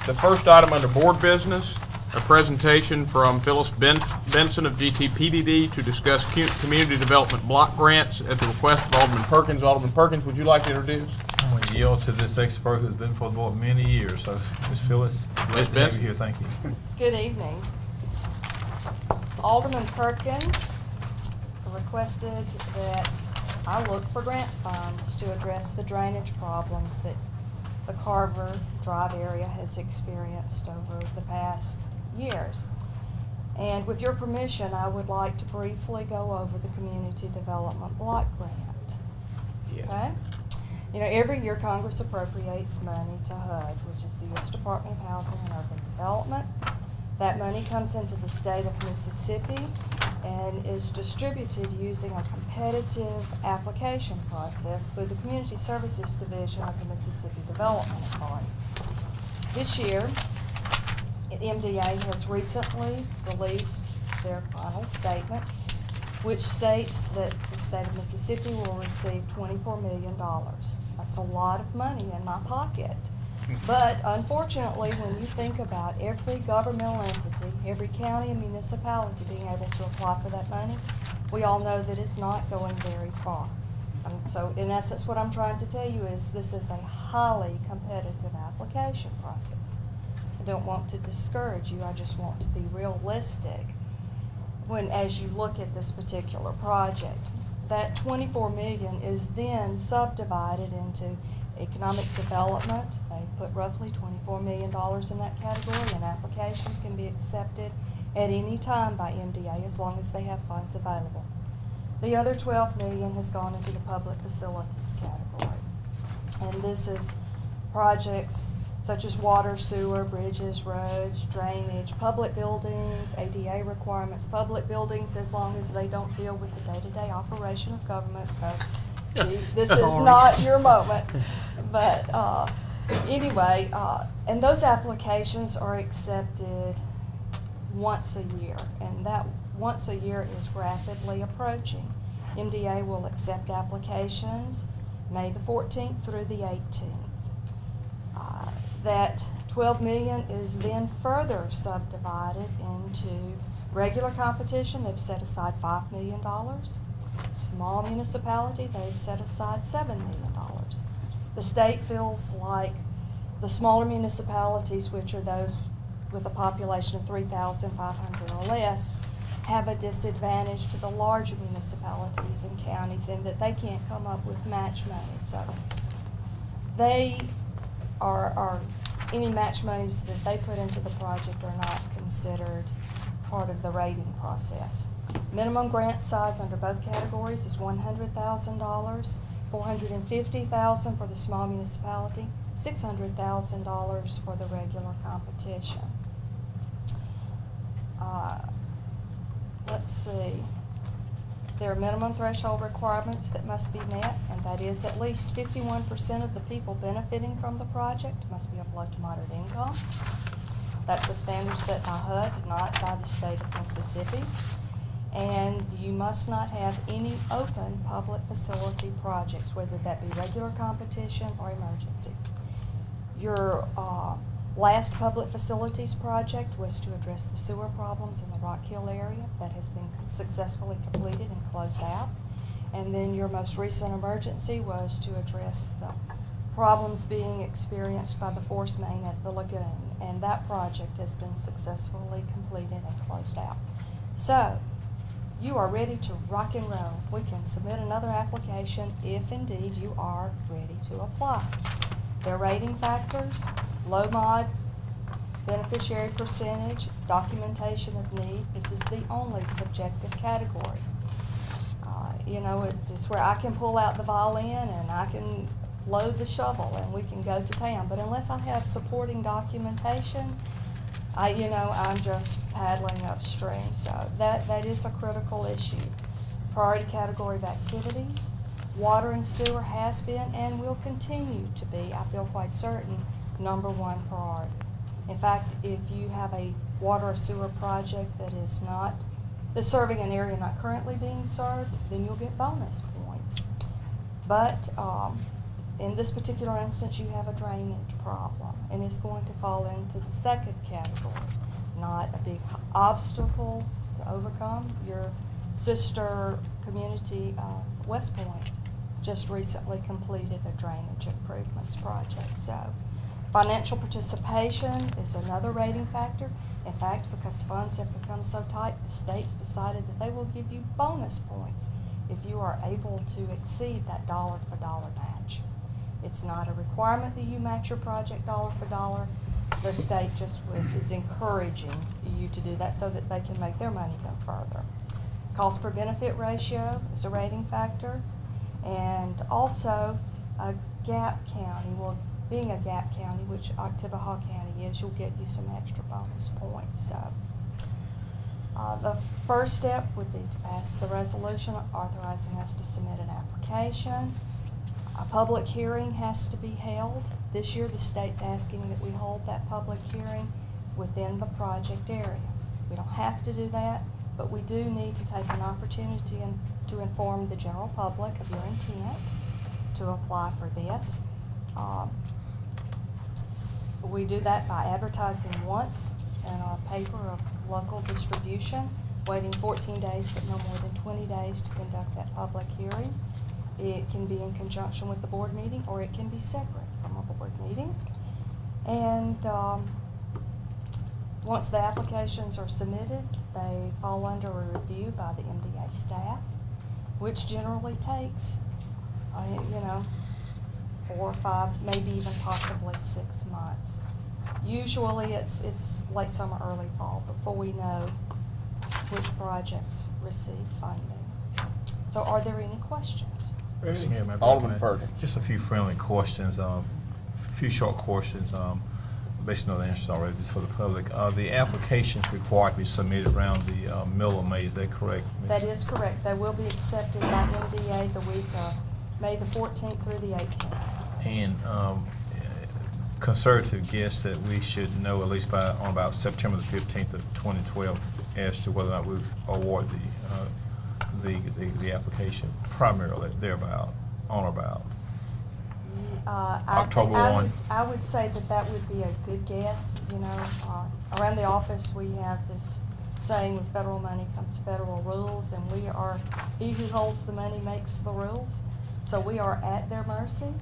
the first item under board business, a presentation from Phyllis Benson of GTPDD to discuss community development block grants at the request of Alderman Perkins. Alderman Perkins, would you like to introduce? I'm going to yield to this expert who's been for the board many years. So, Ms. Phyllis, glad to have you here. Thank you. Good evening. Alderman Perkins requested that I look for grant funds to address the drainage problems that the Carver Drive area has experienced over the past years. And with your permission, I would like to briefly go over the Community Development Block Grant. Yes. Okay? You know, every year Congress appropriates money to HUD, which is the U.S. Department of Housing and Urban Development. That money comes into the state of Mississippi and is distributed using a competitive application process through the Community Services Division of the Mississippi Development Authority. This year, the MDA has recently released their final statement, which states that the state of Mississippi will receive $24 million. That's a lot of money in my pocket. But unfortunately, when you think about every governmental entity, every county and municipality being able to apply for that money, we all know that it's not going very far. And so in essence, what I'm trying to tell you is this is a highly competitive application process. I don't want to discourage you, I just want to be realistic when, as you look at this particular project. That $24 million is then subdivided into economic development. They've put roughly $24 million in that category, and applications can be accepted at any time by MDA as long as they have funds available. The other $12 million has gone into the public facilities category. And this is projects such as water, sewer, bridges, roads, drainage, public buildings, ADA requirements, public buildings as long as they don't deal with the day-to-day operation of government. So, Chief, this is not your moment. But anyway, and those applications are accepted once a year, and that once a year is rapidly approaching. MDA will accept applications May the 14th through the 18th. That $12 million is then further subdivided into regular competition. They've set aside $5 million. Small municipality, they've set aside $7 million. The state feels like the smaller municipalities, which are those with a population of 3,500 or less, have a disadvantage to the larger municipalities and counties in that they can't come up with match money. So they are any match monies that they put into the project are not considered part of the rating process. Minimum grant size under both categories is $100,000, $450,000 for the small municipality, $600,000 for the regular competition. Let's see. There are minimum threshold requirements that must be met, and that is at least 51% of the people benefiting from the project must be of low to moderate income. That's a standard set by HUD, not by the state of Mississippi. And you must not have any open public facility projects, whether that be regular competition or emergency. Your last public facilities project was to address the sewer problems in the Rock Hill area. That has been successfully completed and closed out. And then your most recent emergency was to address the problems being experienced by the force main at the lagoon. And that project has been successfully completed and closed out. So, you are ready to rock and roll. We can submit another application if indeed you are ready to apply. Their rating factors: low mod, beneficiary percentage, documentation of need. This is the only subjective category. You know, it's where I can pull out the violin and I can load the shovel and we can go to town. But unless I have supporting documentation, I'm just paddling upstream. So that is a critical issue. Priority category of activities. Water and sewer has been and will continue to be, I feel quite certain, #1 priority. In fact, if you have a water or sewer project that is serving an area not currently being served, then you'll get bonus points. But In this particular instance, you have a drainage problem, and it's going to fall into the second category. Not a big obstacle to overcome. Your sister community of West Point just recently completed a drainage improvements project. So financial participation is another rating factor. In fact, because funds have become so tight, the state's decided that they will give you bonus points if you are able to exceed that dollar for dollar match. It's not a requirement that you match your project dollar for dollar. The state just is encouraging you to do that so that they can make their money go further. Cost per benefit ratio is a rating factor. And also a gap county, well, being a gap county, which Oktibbeha County is, you'll get you some extra bonus points. So the first step would be to pass the resolution authorizing us to submit an application. A public hearing has to be held. This year, the state's asking that we hold that public hearing within the project area. We don't have to do that, but we do need to take an opportunity to inform the general public of your intent to apply for this. We do that by advertising once in a paper of local distribution, waiting 14 days but no more than 20 days to conduct that public hearing. It can be in conjunction with the board meeting, or it can be separate from a board meeting. And once the applications are submitted, they fall under a review by the MDA staff, which generally takes, 4 or 5, maybe even possibly 6 months. Usually it's late summer, early fall before we know which projects receive funding. So are there any questions? Mr. Mayor, may I Alderman recommend- Perkins. Just a few friendly questions, a few short questions, based on the answers already, just for the public. The applications required to be submitted around the middle of May, is that correct, Ms.? That is correct. They will be accepted by MDA the week of May the 14th through the 18th. And conservative guess that we should know at least on about September the 15th of 2012 as to whether or not we award the application primarily thereabout, on or about. October 1. I would say that would be a good guess. Around the office, we have this saying, with federal money comes federal rules, and he who holds the money makes the rules. So we are at their mercy.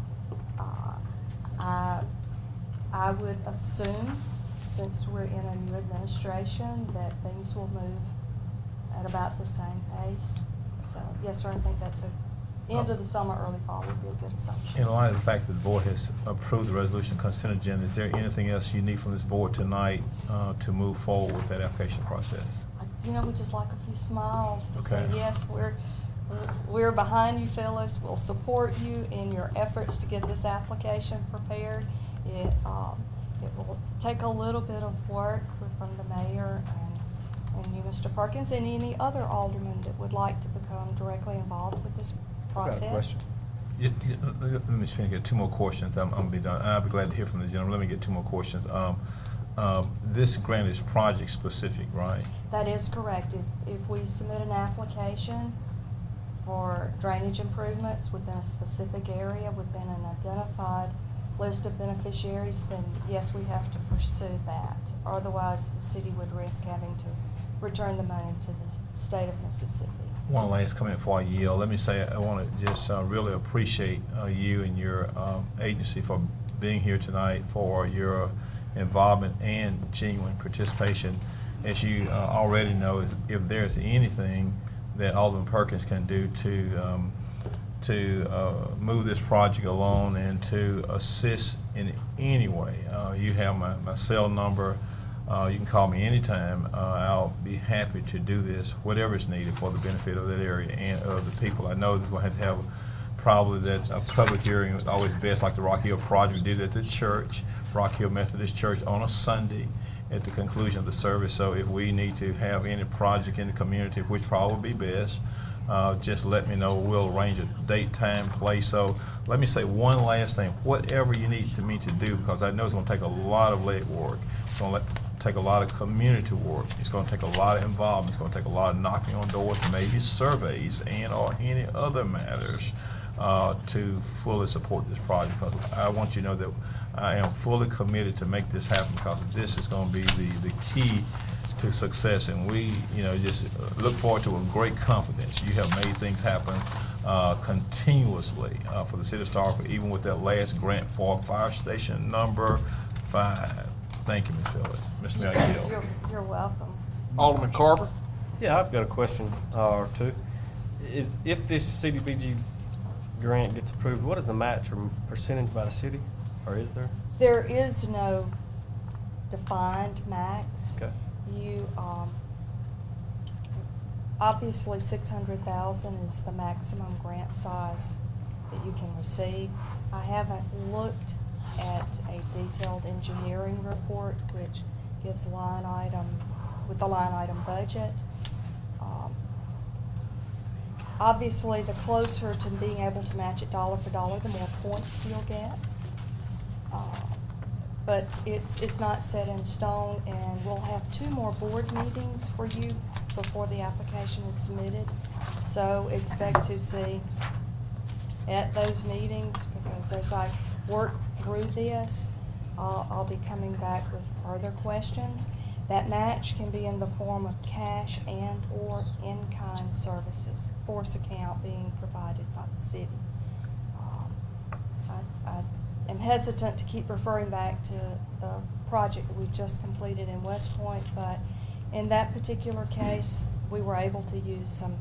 I would assume, since we're in a new administration, that things will move at about the same pace. So, yes, sir, I think that's end of the summer, early fall would be a good assumption. In light of the fact that the board has approved the resolution consent agenda, is there anything else you need from this board tonight to move forward with that application process? We'd just like a few smiles to say, Okay. yes, we're behind you, Phyllis. We'll support you in your efforts to get this application prepared. It will take a little bit of work from the mayor and you, Mr. Perkins, and any other alderman that would like to become directly involved with this process. Got a question. Let me just finish, get 2 more questions. I'm going to be done. I'll be glad to hear from the gentleman. Let me get 2 more questions. This grant is project specific, right? That is correct. If we submit an application for drainage improvements within a specific area, within an identified list of beneficiaries, then yes, we have to pursue that. Otherwise, the city would risk having to return the money to the state of Mississippi. One last comment before I yield. Let me say I want to just really appreciate you and your agency for being here tonight, for your involvement and genuine participation. As you already know, if there's anything that Alderman Perkins can do to move this project along and to assist in any way, you have my cell number. You can call me anytime. I'll be happy to do this, whatever is needed for the benefit of that area and of the people. I know that we'll have to have probably that a public hearing is always best, like the Rock Hill Project did at the church, Rock Hill Methodist Church, on a Sunday at the conclusion of the service. So if we need to have any project in the community, which probably would be best, just let me know. We'll arrange a date, time, place. So let me say one last thing. Whatever you need me to do, because I know it's going to take a lot of legwork. It's going to take a lot of community work. It's going to take a lot of involvement. It's going to take a lot of knocking on doors, maybe surveys and or any other matters. to fully support this project, because I want you to know that I am fully committed to make this happen, because this is going to be the key to success, and we, just look forward to a great confidence. You have made things happen continuously for the city of Starkville, even with that last grant for fire station number 5. Thank you, Ms. Phillips. Mr. Mayor Gill. You're welcome. Alderman Carver? Yeah, I've got a question or two. If this CDBG grant gets approved, what is the match or percentage by the city, or is there? There is no defined max. Okay. You, obviously 600,000 is the maximum grant size that you can receive. I haven't looked at a detailed engineering report which gives the line item budget. Obviously, the closer to being able to match it dollar for dollar, the more points you'll get. But it's not set in stone, and we'll have 2 more board meetings for you before the application is submitted. So expect to see at those meetings, because as I work through this, I'll be coming back with further questions. That match can be in the form of cash and or in-kind services, force account being provided by the city. I am hesitant to keep referring back to the project that we've just completed in West Point, but in that particular case, we were able to use some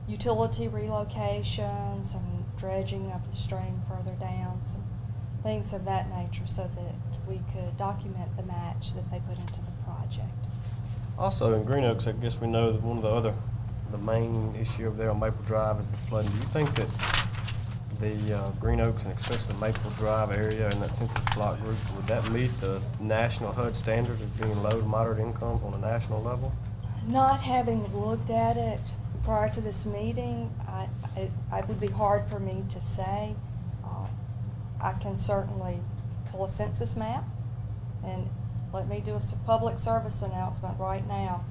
utility relocation, some dredging of the stream further down, some things of that nature, so that we could document the match that they put into the project. Also, in Green Oaks, I guess we know that one of the main issue over there on Maple Drive is the flooding. Do you think that the Green Oaks, and especially the Maple Drive area and that census block group, would that meet the national HUD standards of being low to moderate income on a national level? Not having looked at it prior to this meeting, it would be hard for me to say. I can certainly pull a census map, and let me do a public service announcement right now.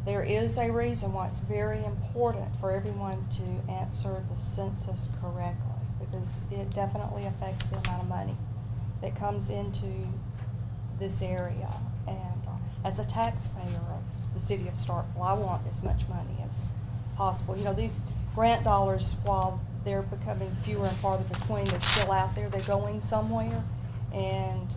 There is a reason why it's very important for everyone to answer the census correctly, because it definitely affects the amount of money that comes into this area. And as a taxpayer of the city of Starkville, I want as much money as possible. These grant dollars, while they're becoming fewer and farther between, they're still out there, they're going somewhere. And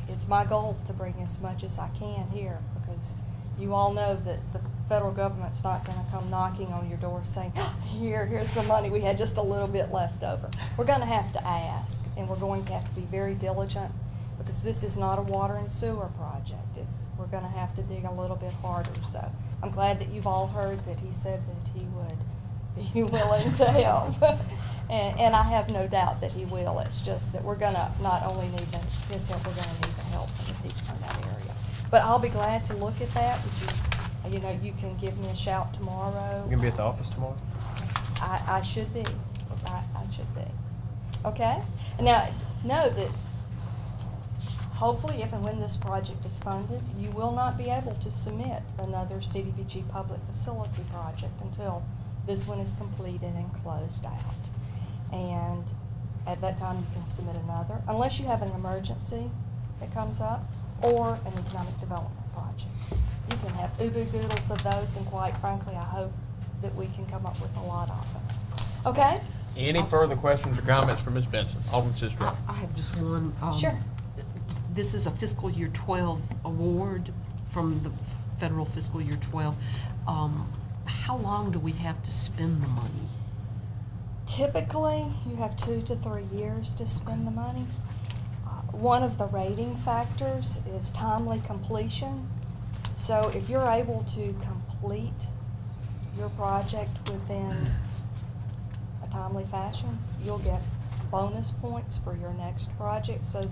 it's my goal to bring as much as I can here, because you all know that the federal government's not going to come knocking on your door saying, here's the money, we had just a little bit left over. We're going to have to ask, and we're going to have to be very diligent, because this is not a water and sewer project. We're going to have to dig a little bit harder. So I'm glad that you've all heard that he said that he would be willing to help. And I have no doubt that he will. It's just that we're going to not only need his help, we're going to need the help from the people in that area. But I'll be glad to look at that. You can give me a shout tomorrow. You gonna be at the office tomorrow? I should be. I should be. Okay? Now, know that hopefully if and when this project is funded, you will not be able to submit another CDBG public facility project until this one is completed and closed out. And at that time, you can submit another, unless you have an emergency that comes up, or an economic development project. You can have oodles of those, and quite frankly, I hope that we can come up with a lot of them. Okay? Any further questions or comments from Ms. Benson? Alderman Sistrum. I have just one. Sure. This is a fiscal year 12 award from the federal fiscal year 12. How long do we have to spend the money? Typically, you have 2 to 3 years to spend the money. One of the rating factors is timely completion. So if you're able to complete your project within a timely fashion, you'll get bonus points for your next project. So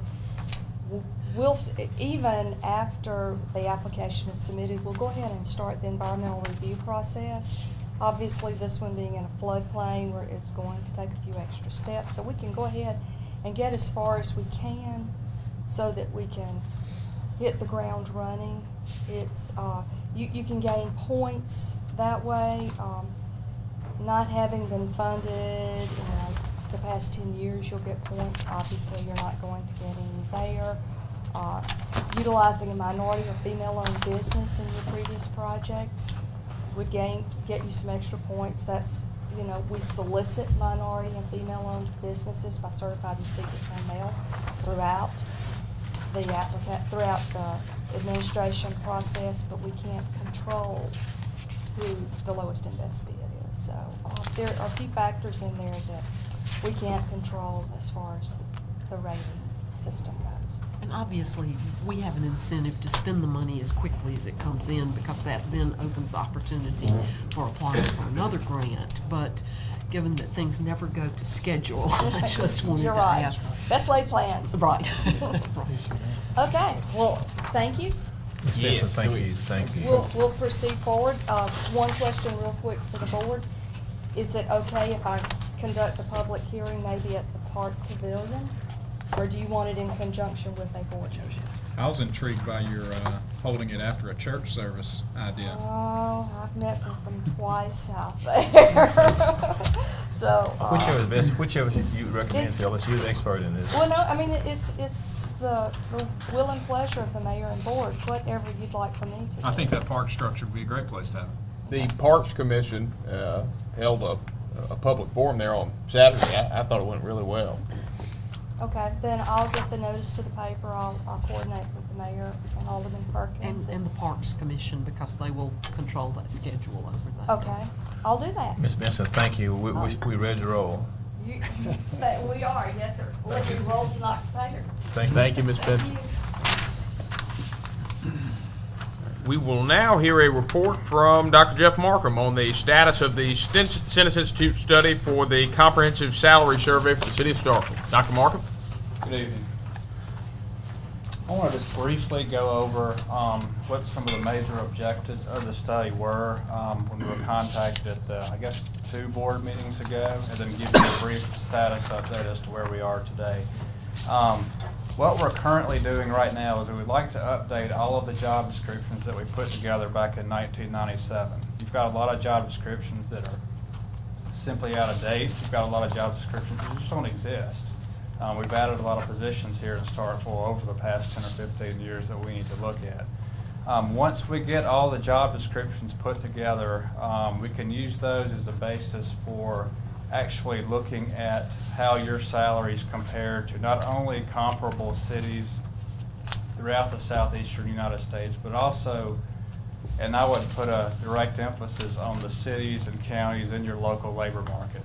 even after the application is submitted, we'll go ahead and start the environmental review process. Obviously, this one being in a floodplain, where it's going to take a few extra steps. So we can go ahead and get as far as we can so that we can hit the ground running. It's you can gain points that way. Not having been funded in a the past 10 years, you'll get points. Obviously, you're not going to get any there. Utilizing a minority or female-owned business in your previous project would get you some extra points. That's, we solicit minority and female-owned businesses by certified and signature mail throughout the administration process, but we can't control who the lowest and best bid is. So there are a few factors in there that we can't control as far as the rating system goes. And obviously, we have an incentive to spend the money as quickly as it comes in, because that then opens the opportunity for applying for another grant. But given that things never go to schedule, I just wanted You're to right. ask. Best laid plans. Right. Okay, well, thank you. Ms. Benson, thank you. We'll proceed forward. One question real quick for the board. Is it okay if I conduct the public hearing maybe at the Park Pavilion? Or do you want it in conjunction with a board meeting? I was intrigued by your holding it after a church service idea. Oh, I've met with them twice out there. So. Whichever is best, whichever you recommend, Phyllis, you're the expert in this. Well, no, I mean, it's the will and pleasure of the mayor and board, whatever you'd like for me to do. I think that park structure would be a great place to have it. The Parks Commission held a public forum there on Saturday. I thought it went really well. Okay, then I'll get the notice to the paper. I'll coordinate with the mayor and Alderman Perkins. And the Parks Commission, because they will control that schedule over that. Okay, I'll do that. Ms. Benson, thank you. We ready to roll. But we are, yes, sir. Let's roll to Knox Pater. Thank you, Ms. Benson. We will now hear a report from Dr. Jeff Markham on the status of the Census Institute study for the comprehensive salary survey for the city of Starkville. Dr. Markham? Good evening. I want to just briefly go over what some of the major objectives of the study were when we were contacted at the, I guess, 2 board meetings ago, and then give you a brief status update as to where we are today. What we're currently doing right now is we would like to update all of the job descriptions that we put together back in 1997. You've got a lot of job descriptions that are simply out of date. You've got a lot of job descriptions that just don't exist. We've added a lot of positions here in Starkville over the past 10 or 15 years that we need to look at. Once we get all the job descriptions put together, we can use those as a basis for actually looking at how your salaries compare to not only comparable cities throughout the southeastern United States, but also, and I would put a direct emphasis on the cities and counties in your local labor market.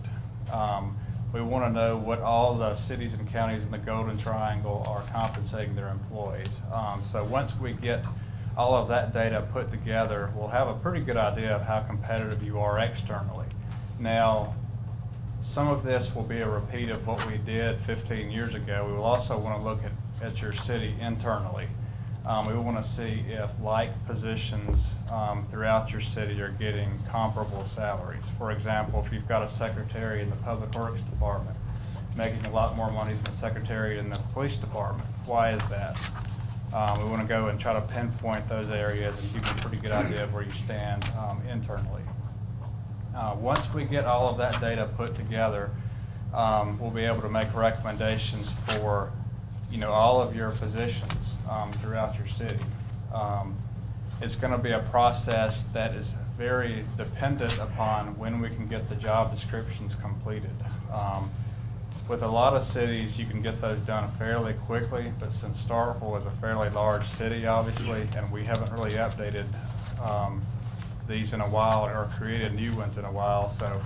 We want to know what all the cities and counties in the Golden Triangle are compensating their employees. So once we get all of that data put together, we'll have a pretty good idea of how competitive you are externally. Now, some of this will be a repeat of what we did 15 years ago. We will also want to look at your city internally. We want to see if like positions throughout your city are getting comparable salaries. For example, if you've got a secretary in the Public Works Department making a lot more money than the secretary in the Police Department, why is that? We want to go and try to pinpoint those areas and give you a pretty good idea of where you stand internally. Once we get all of that data put together, we'll be able to make recommendations for, all of your positions throughout your city. It's going to be a process that is very dependent upon when we can get the job descriptions completed. With a lot of cities, you can get those done fairly quickly, but since Starkville is a fairly large city, obviously, and we haven't really updated these in a while or created new ones in a while, so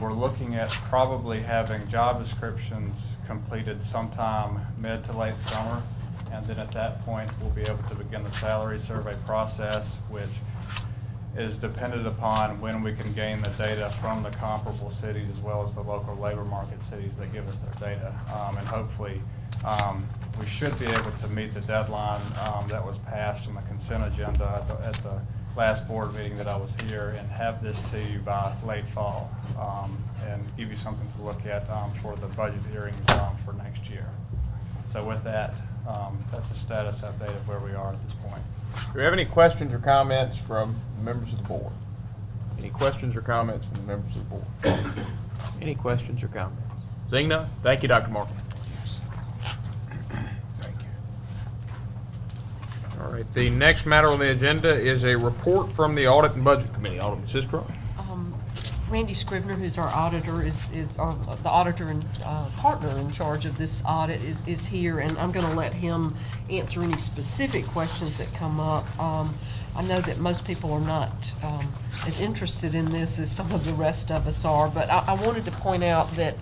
we're looking at probably having job descriptions completed sometime mid to late summer, and then at that point we'll be able to begin the salary survey process, which is dependent upon when we can gain the data from the comparable cities as well as the local labor market cities that give us their data. And hopefully we should be able to meet the deadline that was passed on the consent agenda at the last board meeting that I was here, and have this to you by late fall and give you something to look at for the budget hearings for next year. So with that, that's a status update of where we are at this point. Do we have any questions or comments from members of the board? Any questions or comments from the members of the board? Any questions or comments? Seeing none, thank you, Dr. Markey. Thank you. All right, the next matter on the agenda is a report from the Audit and Budget Committee. Alderman Sistrum. Randy Scrivener, who's our auditor, the auditor and partner in charge of this audit, is here, and I'm going to let him answer any specific questions that come up. I know that most people are not as interested in this as some of the rest of us are, but I wanted to point out that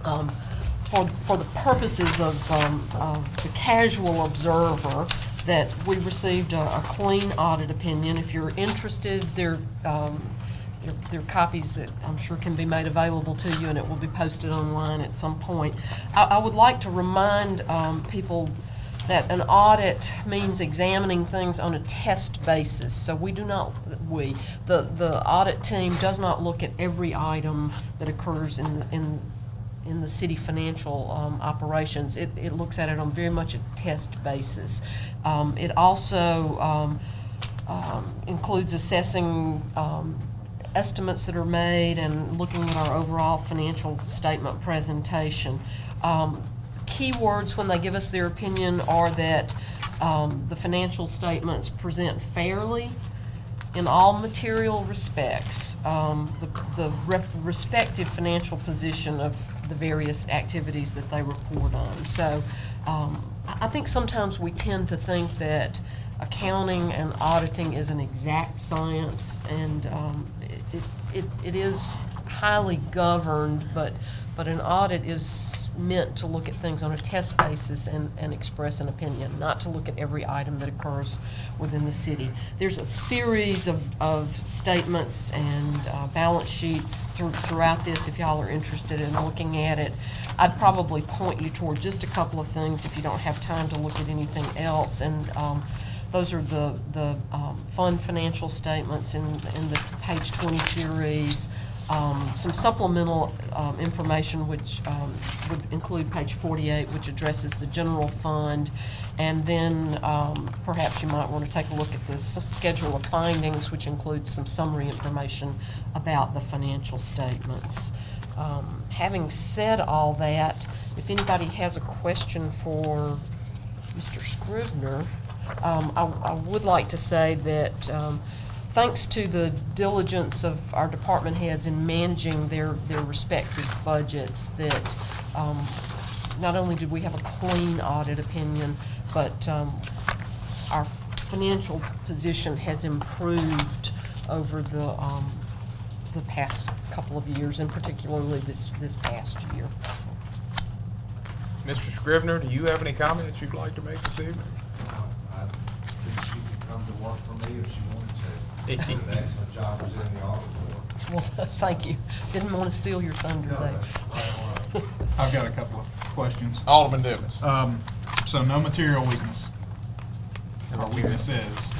for the purposes of the casual observer, that we received a clean audit opinion. If you're interested, there are copies that I'm sure can be made available to you, and it will be posted online at some point. I would like to remind people that an audit means examining things on a test basis. So the audit team does not look at every item that occurs in the city financial operations. It looks at it on very much a test basis. It also includes assessing estimates that are made and looking at our overall financial statement presentation. Keywords when they give us their opinion are that the financial statements present fairly in all material respects, the respective financial position of the various activities that they report on. So I think sometimes we tend to think that accounting and auditing is an exact science, and it is highly governed, but an audit is meant to look at things on a test basis and express an opinion, not to look at every item that occurs within the city. There's a series of statements and balance sheets throughout this. If y'all are interested in looking at it, I'd probably point you toward just a couple of things if you don't have time to look at anything else. And those are the fund financial statements in the page 20 series. Some supplemental information which would include page 48, which addresses the general fund. And then perhaps you might want to take a look at this schedule of findings, which includes some summary information about the financial statements. Having said all that, if anybody has a question for Mr. Scrivener, I would like to say that thanks to the diligence of our department heads in managing their respective budgets, that not only did we have a clean audit opinion, but our financial position has improved over the past couple of years, and particularly this past year. Mr. Scrivener, do you have any comments you'd like to make this evening? I think she could come to work for me if she wanted to. Did an excellent job presenting the audit report. Well, thank you. Didn't want to steal your thunder there. I've got a couple of questions. Alderman Dumas. So no material weakness, or weaknesses.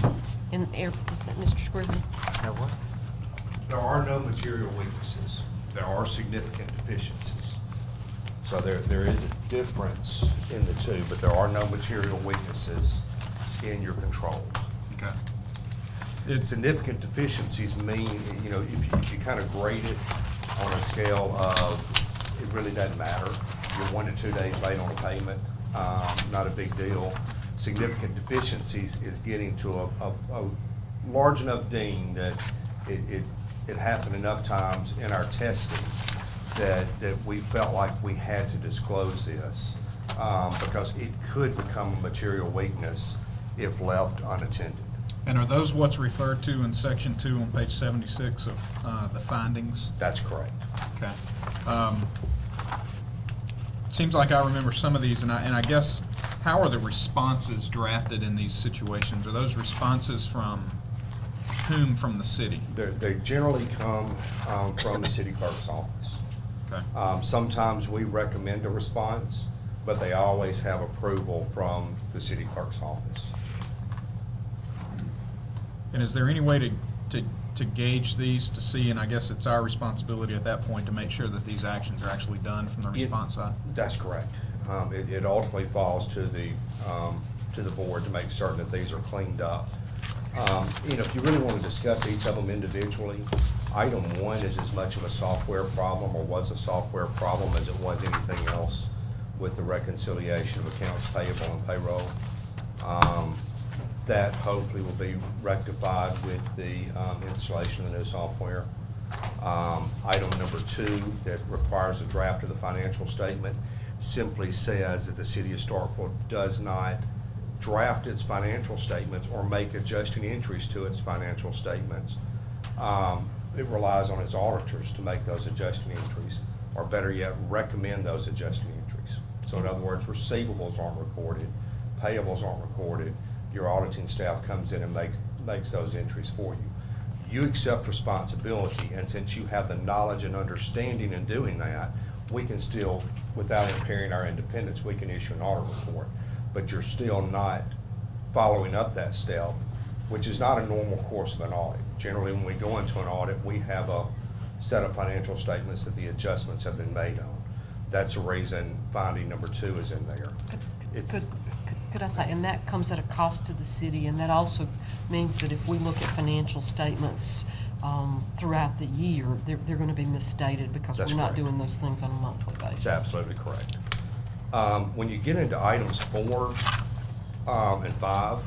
Mr. Scrivener? There are no material weaknesses. There are significant deficiencies. So there is a difference in the two, but there are no material weaknesses in your controls. Okay. Significant deficiencies mean, you know, if you kind of grade it on a scale of, it really doesn't matter. You're 1 to 2 days late on a payment, not a big deal. Significant deficiencies is getting to a large enough ding that it happened enough times in our testing that we felt like we had to disclose this because it could become a material weakness if left unattended. And are those what's referred to in section 2 on page 76 of the findings? That's correct. Okay. Seems like I remember some of these, and I guess, how are the responses drafted in these situations? Are those responses from whom from the city? They generally come from the city clerk's office. Okay. Sometimes we recommend a response, but they always have approval from the city clerk's office. And is there any way to gauge these to see, and I guess it's our responsibility at that point to make sure that these actions are actually done from the response side? That's correct. It ultimately falls to the board to make certain that these are cleaned up. You know, if you really want to discuss each of them individually, Item 1 is as much of a software problem, or was a software problem, as it was anything else with the reconciliation of accounts payable and payroll. That hopefully will be rectified with the installation of the new software. Item number 2, that requires a draft of the financial statement, simply says that the city of Starkville does not draft its financial statements or make adjusting entries to its financial statements. It relies on its auditors to make those adjusting entries, or better yet, recommend those adjusting entries. So in other words, receivables aren't recorded, payables aren't recorded, your auditing staff comes in and makes those entries for you. You accept responsibility, and since you have the knowledge and understanding in doing that, we can still, without impairing our independence, we can issue an audit report. But you're still not following up that step, which is not a normal course of an audit. Generally, when we go into an audit, we have a set of financial statements that the adjustments have been made on. That's the reason finding number 2 is in there. Could I say, and that comes at a cost to the city, and that also means that if we look at financial statements throughout the year, they're going to be misstated because That's we're not correct. doing those things on a monthly basis. That's absolutely correct. When you get into items 4 and 5,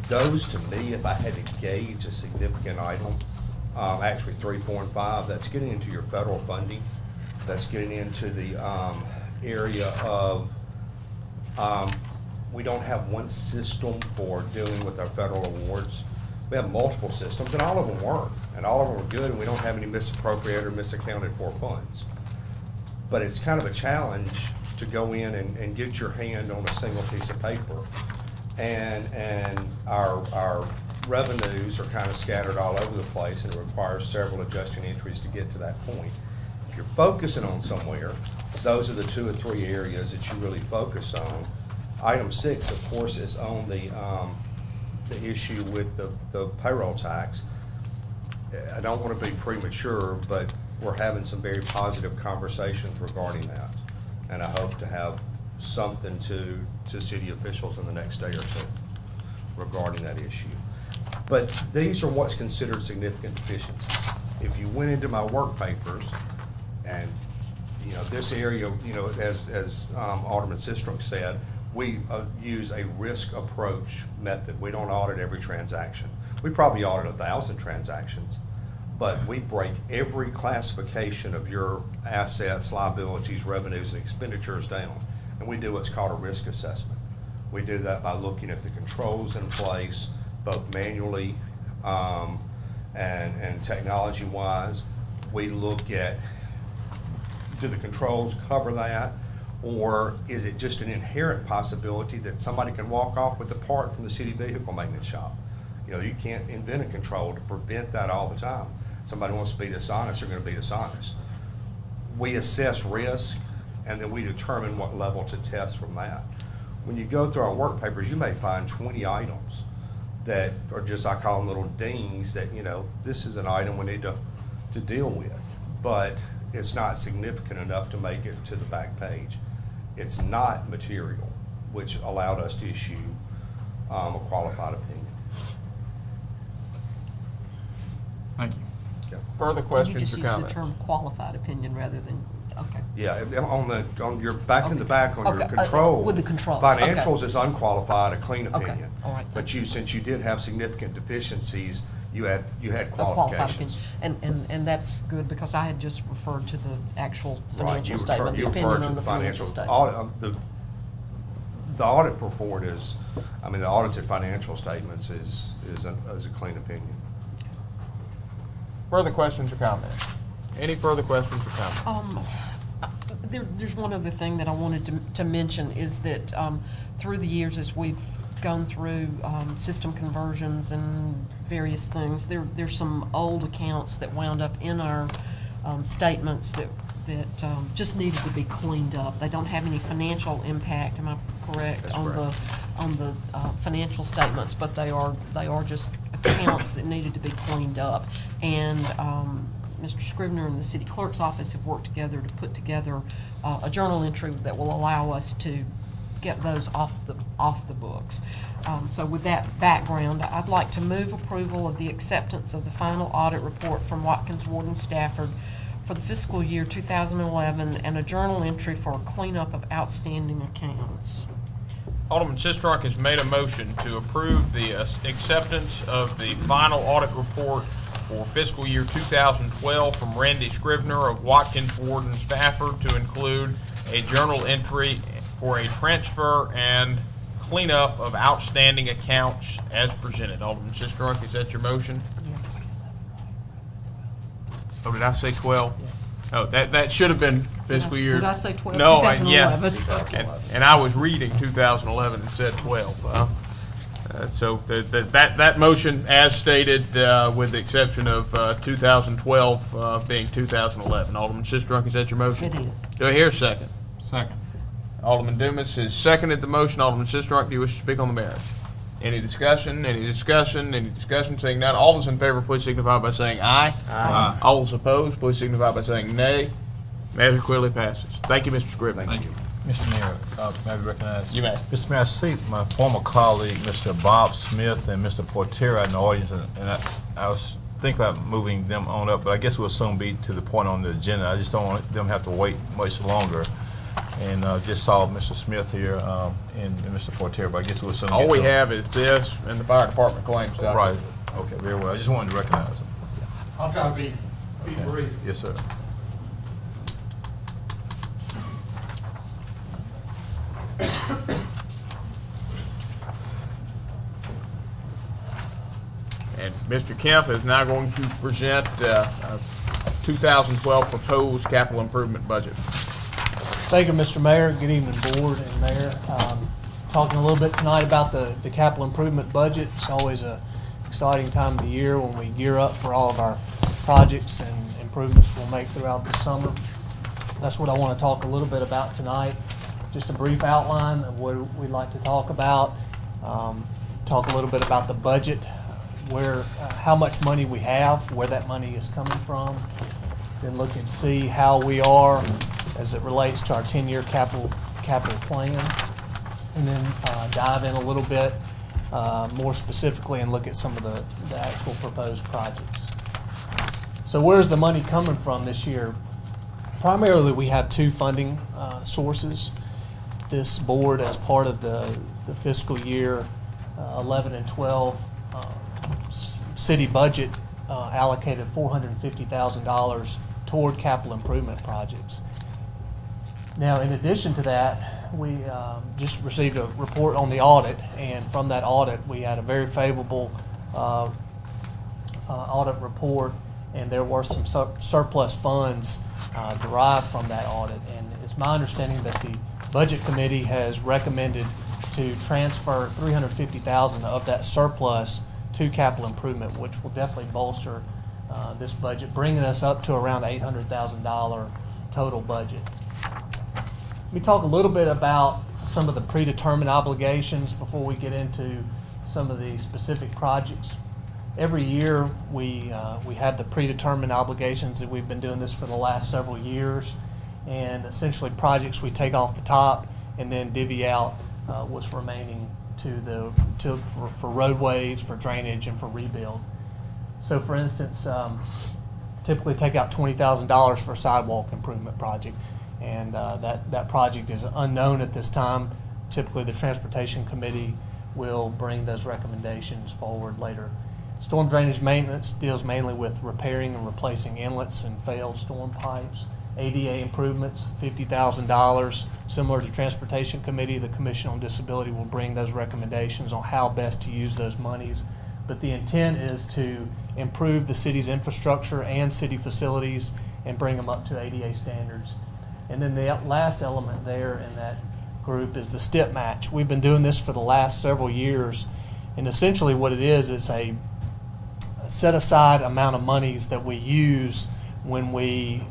those to me, if I had to gauge a significant item, actually 3, 4, and 5, that's getting into your federal funding. That's getting into the area of, we don't have one system for dealing with our federal awards. We have multiple systems, and all of them work, and all of them are good, and we don't have any misappropriated or misaccounted for funds. But it's kind of a challenge to go in and get your hand on a single piece of paper. And our revenues are kind of scattered all over the place, and it requires several adjusting entries to get to that point. If you're focusing on somewhere, those are the 2 or 3 areas that you really focus on. Item 6, of course, is on the issue with the payroll tax. I don't want to be premature, but we're having some very positive conversations regarding that. And I hope to have something to city officials in the next day or 2 regarding that issue. But these are what's considered significant deficiencies. If you went into my work papers, and, you know, this area, you know, as Alderman Sistrunk said, we use a risk approach method. We don't audit every transaction. We probably audit 1,000 transactions, but we break every classification of your assets, liabilities, revenues, and expenditures down. And we do what's called a risk assessment. We do that by looking at the controls in place, both manually and technology-wise. We look at, do the controls cover that? Or is it just an inherent possibility that somebody can walk off with a part from the city vehicle maintenance shop? You know, you can't invent a control to prevent that all the time. Somebody wants to be dishonest, they're going to be dishonest. We assess risk, and then we determine what level to test from that. When you go through our work papers, you may find 20 items that are just, I call them little dings that, you know, this is an item we need to deal with. But it's not significant enough to make it to the back page. It's not material, which allowed us to issue a qualified opinion. Thank you. Okay. Further You questions just or use the comments? term qualified opinion rather than, okay. Yeah, on your back in the back on your Okay, control. with the controls, okay. Financials is unqualified, a clean Okay, opinion. all right. But since you did have significant deficiencies, you had A qualified qualifications. opinion. And that's good because I had just referred to the actual Right, financial statement, the you opinion referred to on the the financial statement. audit. The audit report is, I mean, the audited financial statements is a clean opinion. Further questions or comments? Any further questions or comments? There's one other thing that I wanted to mention is that through the years as we've gone through system conversions and various things, there's some old accounts that wound up in our statements that just needed to be cleaned up. They don't have any financial impact, am I correct? That's on correct. the financial statements, but they are just accounts that needed to be cleaned up. And Mr. Scrivener and the city clerk's office have worked together to put together a journal entry that will allow us to get those off the books. So with that background, I'd like to move approval of the acceptance of the final audit report from Watkins Ward and Stafford for the fiscal year 2011 and a journal entry for a cleanup of outstanding accounts. Alderman Sistrunk has made a motion to approve the acceptance of the final audit report for fiscal year 2012 from Randy Scrivener of Watkins Ward and Stafford to include a journal entry for a transfer and cleanup of outstanding accounts as presented. Alderman Sistrunk, is that your motion? Yes. Oh, did I say 12? Oh, that should have been fiscal year. Did I say 12? No, 2011. and I was reading 2011 and said 12. So that motion, as stated, with the exception of 2012 being 2011. Alderman Sistrunk, is that your motion? It is. Do I hear a second? Second. Alderman Dumas has seconded the motion. Alderman Sistrunk, do you wish to speak on the merits? Any discussion? Any discussion? Any discussion? Seeing none, all those in favor, please signify by saying aye. Aye. All those opposed, please signify by saying nay. Measure clearly passes. Thank you, Mr. Scrivener. Thank you. Mr. Mayor, may I be recognized? You may. Mr. Mayor, I see my former colleague, Mr. Bob Smith and Mr. Portera in the audience, and I was thinking about moving them on up, but I guess we'll soon be to the point on the agenda. I just don't want them to have to wait much longer. And just saw Mr. Smith here and Mr. Portera, but I guess we'll soon get All we to them. have is this and the fire department claims document. Right. Okay, very well. I just wanted to recognize them. I'll try to be brief. Yes, sir. And Mr. Kemp is now going to present a 2012 proposed capital improvement budget. Thank you, Mr. Mayor. Good evening, Board and Mayor. Talking a little bit tonight about the capital improvement budget. It's always an exciting time of the year when we gear up for all of our projects and improvements we'll make throughout the summer. That's what I want to talk a little bit about tonight. Just a brief outline of what we'd like to talk about. Talk a little bit about the budget, how much money we have, where that money is coming from. Then look and see how we are as it relates to our 10-year capital plan, and then dive in a little bit more specifically and look at some of the actual proposed projects. So where's the money coming from this year? Primarily, we have two funding sources. This board, as part of the fiscal year 11 and 12 city budget, allocated $450,000 toward capital improvement projects. Now, in addition to that, we just received a report on the audit, and from that audit, we had a very favorable audit report, and there were some surplus funds derived from that audit. And it's my understanding that the Budget Committee has recommended to transfer $350,000 of that surplus to capital improvement, which will definitely bolster this budget, bringing us up to around $800,000 total budget. Let me talk a little bit about some of the predetermined obligations before we get into some of the specific projects. Every year we have the predetermined obligations, that we've been doing this for the last several years, and essentially projects we take off the top and then divvy out what's remaining for roadways, for drainage, and for rebuild. So for instance, typically take out $20,000 for a sidewalk improvement project. And that project is unknown at this time. Typically, the Transportation Committee will bring those recommendations forward later. Storm drainage maintenance deals mainly with repairing and replacing inlets and failed storm pipes. ADA improvements, $50,000. Similar to Transportation Committee, the Commission on Disability will bring those recommendations on how best to use those monies. But the intent is to improve the city's infrastructure and city facilities and bring them up to ADA standards. And then the last element there in that group is the STIP match. We've been doing this for the last several years, and essentially what it is a set-aside amount of monies that we use when we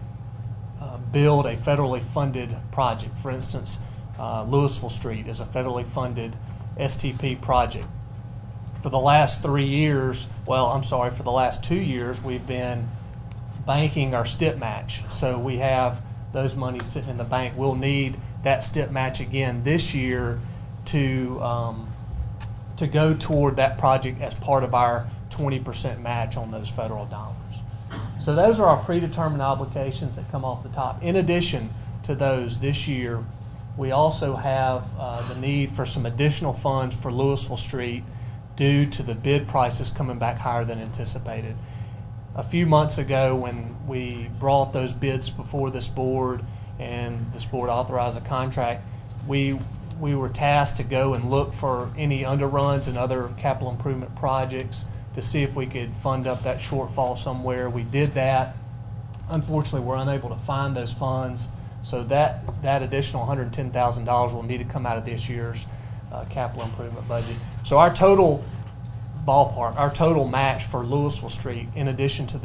build a federally funded project. For instance, Louisville Street is a federally funded STP project. For the last 3 years, for the last 2 years, we've been banking our STIP match. So we have those monies sitting in the bank. We'll need that STIP match again this year to to go toward that project as part of our 20% match on those federal dollars. So those are our predetermined obligations that come off the top. In addition to those, this year, we also have the need for some additional funds for Louisville Street due to the bid prices coming back higher than anticipated. A few months ago, when we brought those bids before this board and this board authorized a contract, we were tasked to go and look for any underruns and other capital improvement projects to see if we could fund up that shortfall somewhere. We did that. Unfortunately, we're unable to find those funds, so that additional $110,000 will need to come out of this year's capital improvement budget. So our total ballpark, our total match for Louisville Street, in addition to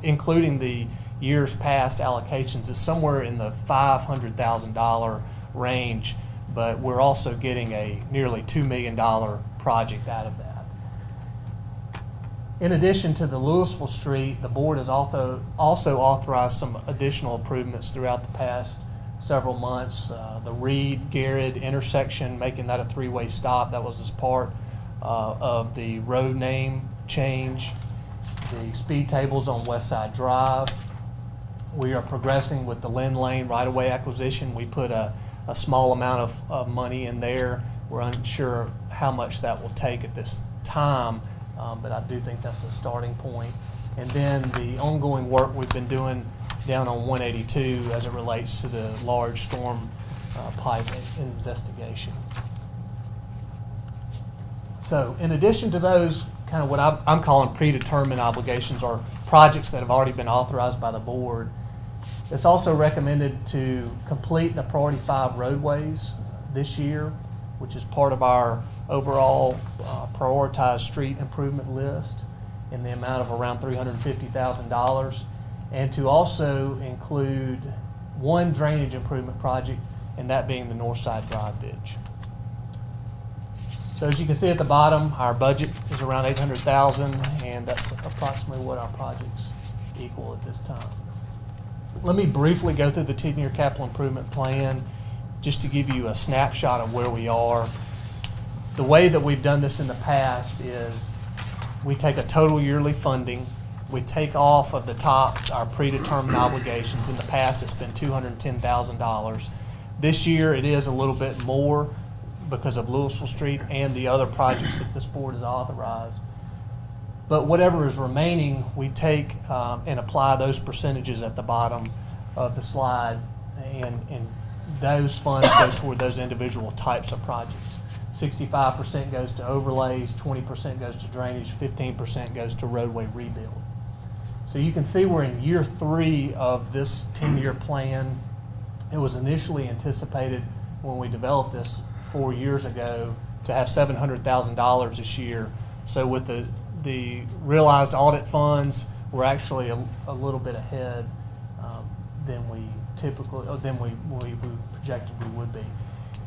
including the years past allocations, is somewhere in the $500,000 range, but we're also getting a nearly $2 million project out of that. In addition to the Louisville Street, the board has also authorized some additional improvements throughout the past several months. The Reed-Garrett intersection, making that a three-way stop, that was as part of the road name change. The speed tables on West Side Drive. We are progressing with the Lynn Lane right-of-way acquisition. We put a small amount of money in there. We're unsure how much that will take at this time, but I do think that's a starting point. And then the ongoing work we've been doing down on 182 as it relates to the large storm pipe investigation. So in addition to those, kind of what I'm calling predetermined obligations or projects that have already been authorized by the board, it's also recommended to complete the Priority 5 roadways this year, which is part of our overall prioritized street improvement list in the amount of around $350,000, and to also include one drainage improvement project, and that being the North Side Drive ditch. So as you can see at the bottom, our budget is around $800,000, and that's approximately what our projects equal at this time. Let me briefly go through the 10-year capital improvement plan just to give you a snapshot of where we are. The way that we've done this in the past is we take a total yearly funding, we take off of the top our predetermined obligations. In the past, it's been $210,000. This year, it is a little bit more because of Louisville Street and the other projects that this board has authorized. But whatever is remaining, we take and apply those percentages at the bottom of the slide, and those funds go toward those individual types of projects. 65% goes to overlays, 20% goes to drainage, 15% goes to roadway rebuild. So you can see we're in year 3 of this 10-year plan. It was initially anticipated when we developed this 4 years ago to have $700,000 this year. So with the realized audit funds, we're actually a little bit ahead than we projected we would be.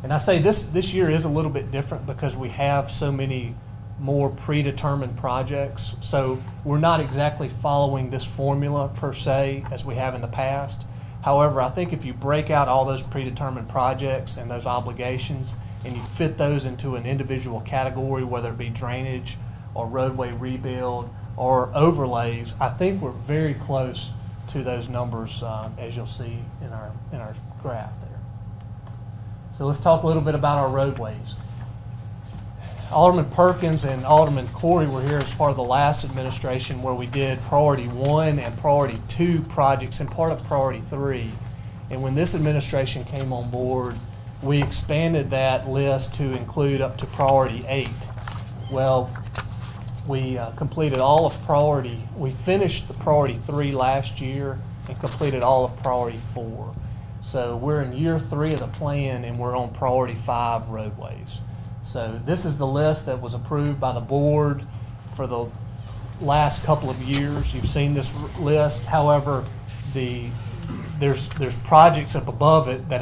And I say this year is a little bit different because we have so many more predetermined projects. So we're not exactly following this formula per se as we have in the past. However, I think if you break out all those predetermined projects and those obligations and you fit those into an individual category, whether it be drainage or roadway rebuild or overlays, I think we're very close to those numbers as you'll see in our graph there. So let's talk a little bit about our roadways. Alderman Perkins and Alderman Corey were here as part of the last administration where we did Priority 1 and Priority 2 projects and part of Priority 3. And when this administration came on board, we expanded that list to include up to Priority 8. Well, we completed all of Priority. We finished the Priority 3 last year and completed all of Priority 4. So we're in year 3 of the plan and we're on Priority 5 roadways. So this is the list that was approved by the board for the last couple of years. You've seen this list. However, there's projects up above it that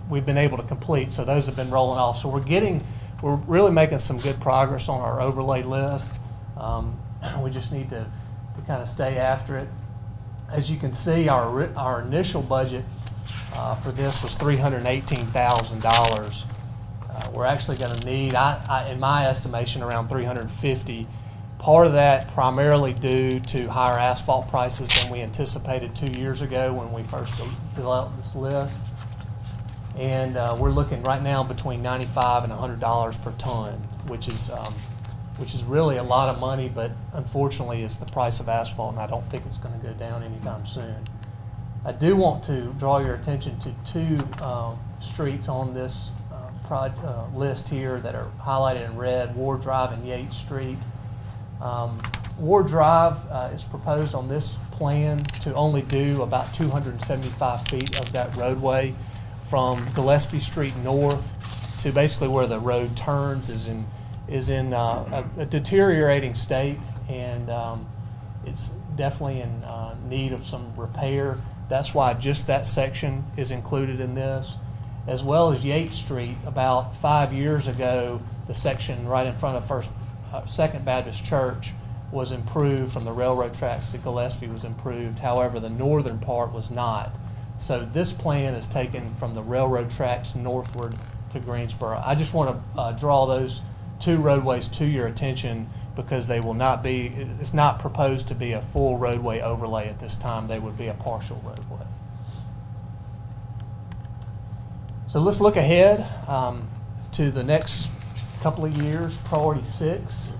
we've been able to complete. So those have been rolling off. So we're really making some good progress on our overlay list. We just need to kind of stay after it. As you can see, our initial budget for this was $318,000. We're actually going to need, in my estimation, around 350. Part of that primarily due to higher asphalt prices than we anticipated 2 years ago when we first developed this list. And we're looking right now between $95 and $100 per ton, which is really a lot of money, but unfortunately it's the price of asphalt, and I don't think it's going to go down anytime soon. I do want to draw your attention to two streets on this list here that are highlighted in red, Ward Drive and Yates Street. Ward Drive is proposed on this plan to only do about 275 feet of that roadway from Gillespie Street north to basically where the road turns is in a deteriorating state, and it's definitely in need of some repair. That's why just that section is included in this, as well as Yates Street. About 5 years ago, the section right in front of Second Baptist Church was improved from the railroad tracks to Gillespie was improved. However, the northern part was not. So this plan is taken from the railroad tracks northward to Greensboro. I just want to draw those two roadways to your attention because they will not be, it's not proposed to be a full roadway overlay at this time. They would be a partial roadway. So let's look ahead to the next couple of years. Priority 6,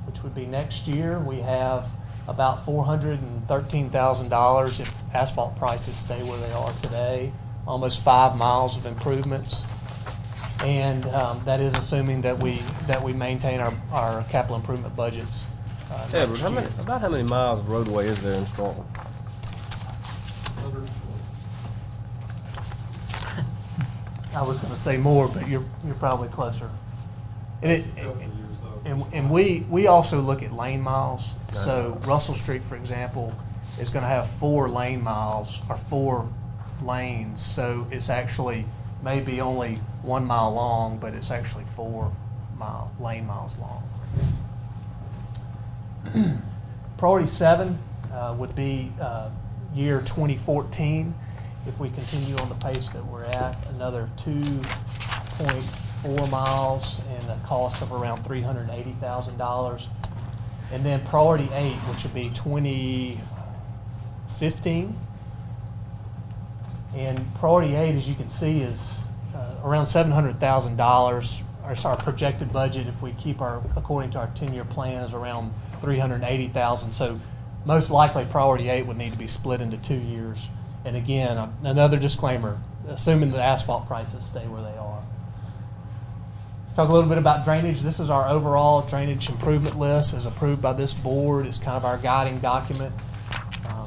which would be next year. We have about $413,000 if asphalt prices stay where they are today, almost 5 miles of improvements. And that is assuming that we maintain our capital improvement budgets Edward, next year. about how many miles of roadway is there in Starkville? I was going to say more, but you're probably closer. And we also look at lane miles. So Russell Street, for example, is going to have 4 lane miles or 4 lanes. So it's actually maybe only 1 mile long, but it's actually 4 lane miles long. Priority 7 would be year 2014. If we continue on the pace that we're at, another 2.4 miles and a cost of around $380,000. And then priority 8, which would be 2015. And priority 8, as you can see, is around $700,000. Our projected budget, if we keep according to our 10-year plan, is around $380,000. So most likely priority 8 would need to be split into 2 years. And again, another disclaimer, assuming the asphalt prices stay where they are. Let's talk a little bit about drainage. This is our overall drainage improvement list as approved by this board. It's kind of our guiding document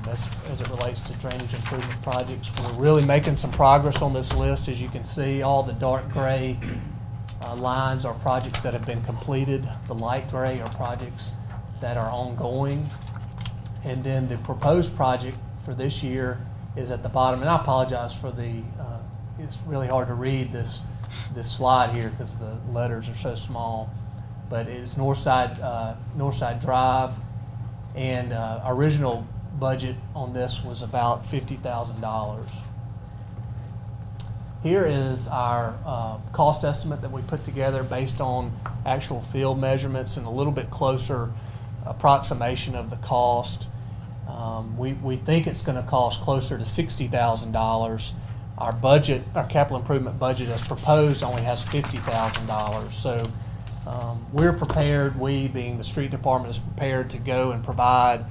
as it relates to drainage improvement projects. We're really making some progress on this list. As you can see, all the dark gray lines are projects that have been completed. The light gray are projects that are ongoing. And then the proposed project for this year is at the bottom. And I apologize for it's really hard to read this slide here because the letters are so small. But it's Northside Drive, and our original budget on this was about $50,000. Here is our cost estimate that we put together based on actual field measurements and a little bit closer approximation of the cost. We think it's going to cost closer to $60,000. Our capital improvement budget as proposed only has $50,000. So we're prepared, we being the street department is prepared to go and provide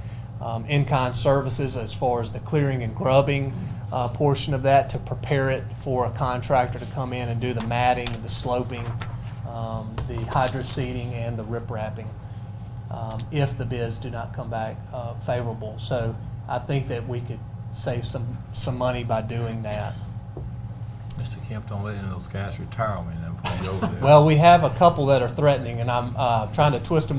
in-kind services as far as the clearing and grubbing portion of that to prepare it for a contractor to come in and do the matting, the sloping, the hydro seeding, and the rip-wrapping if the bids do not come back favorable. So I think that we could save some money by doing that. Mr. Kemp, don't let any of those guys retire me now before you go over there. Well, we have a couple that are threatening, and I'm trying to twist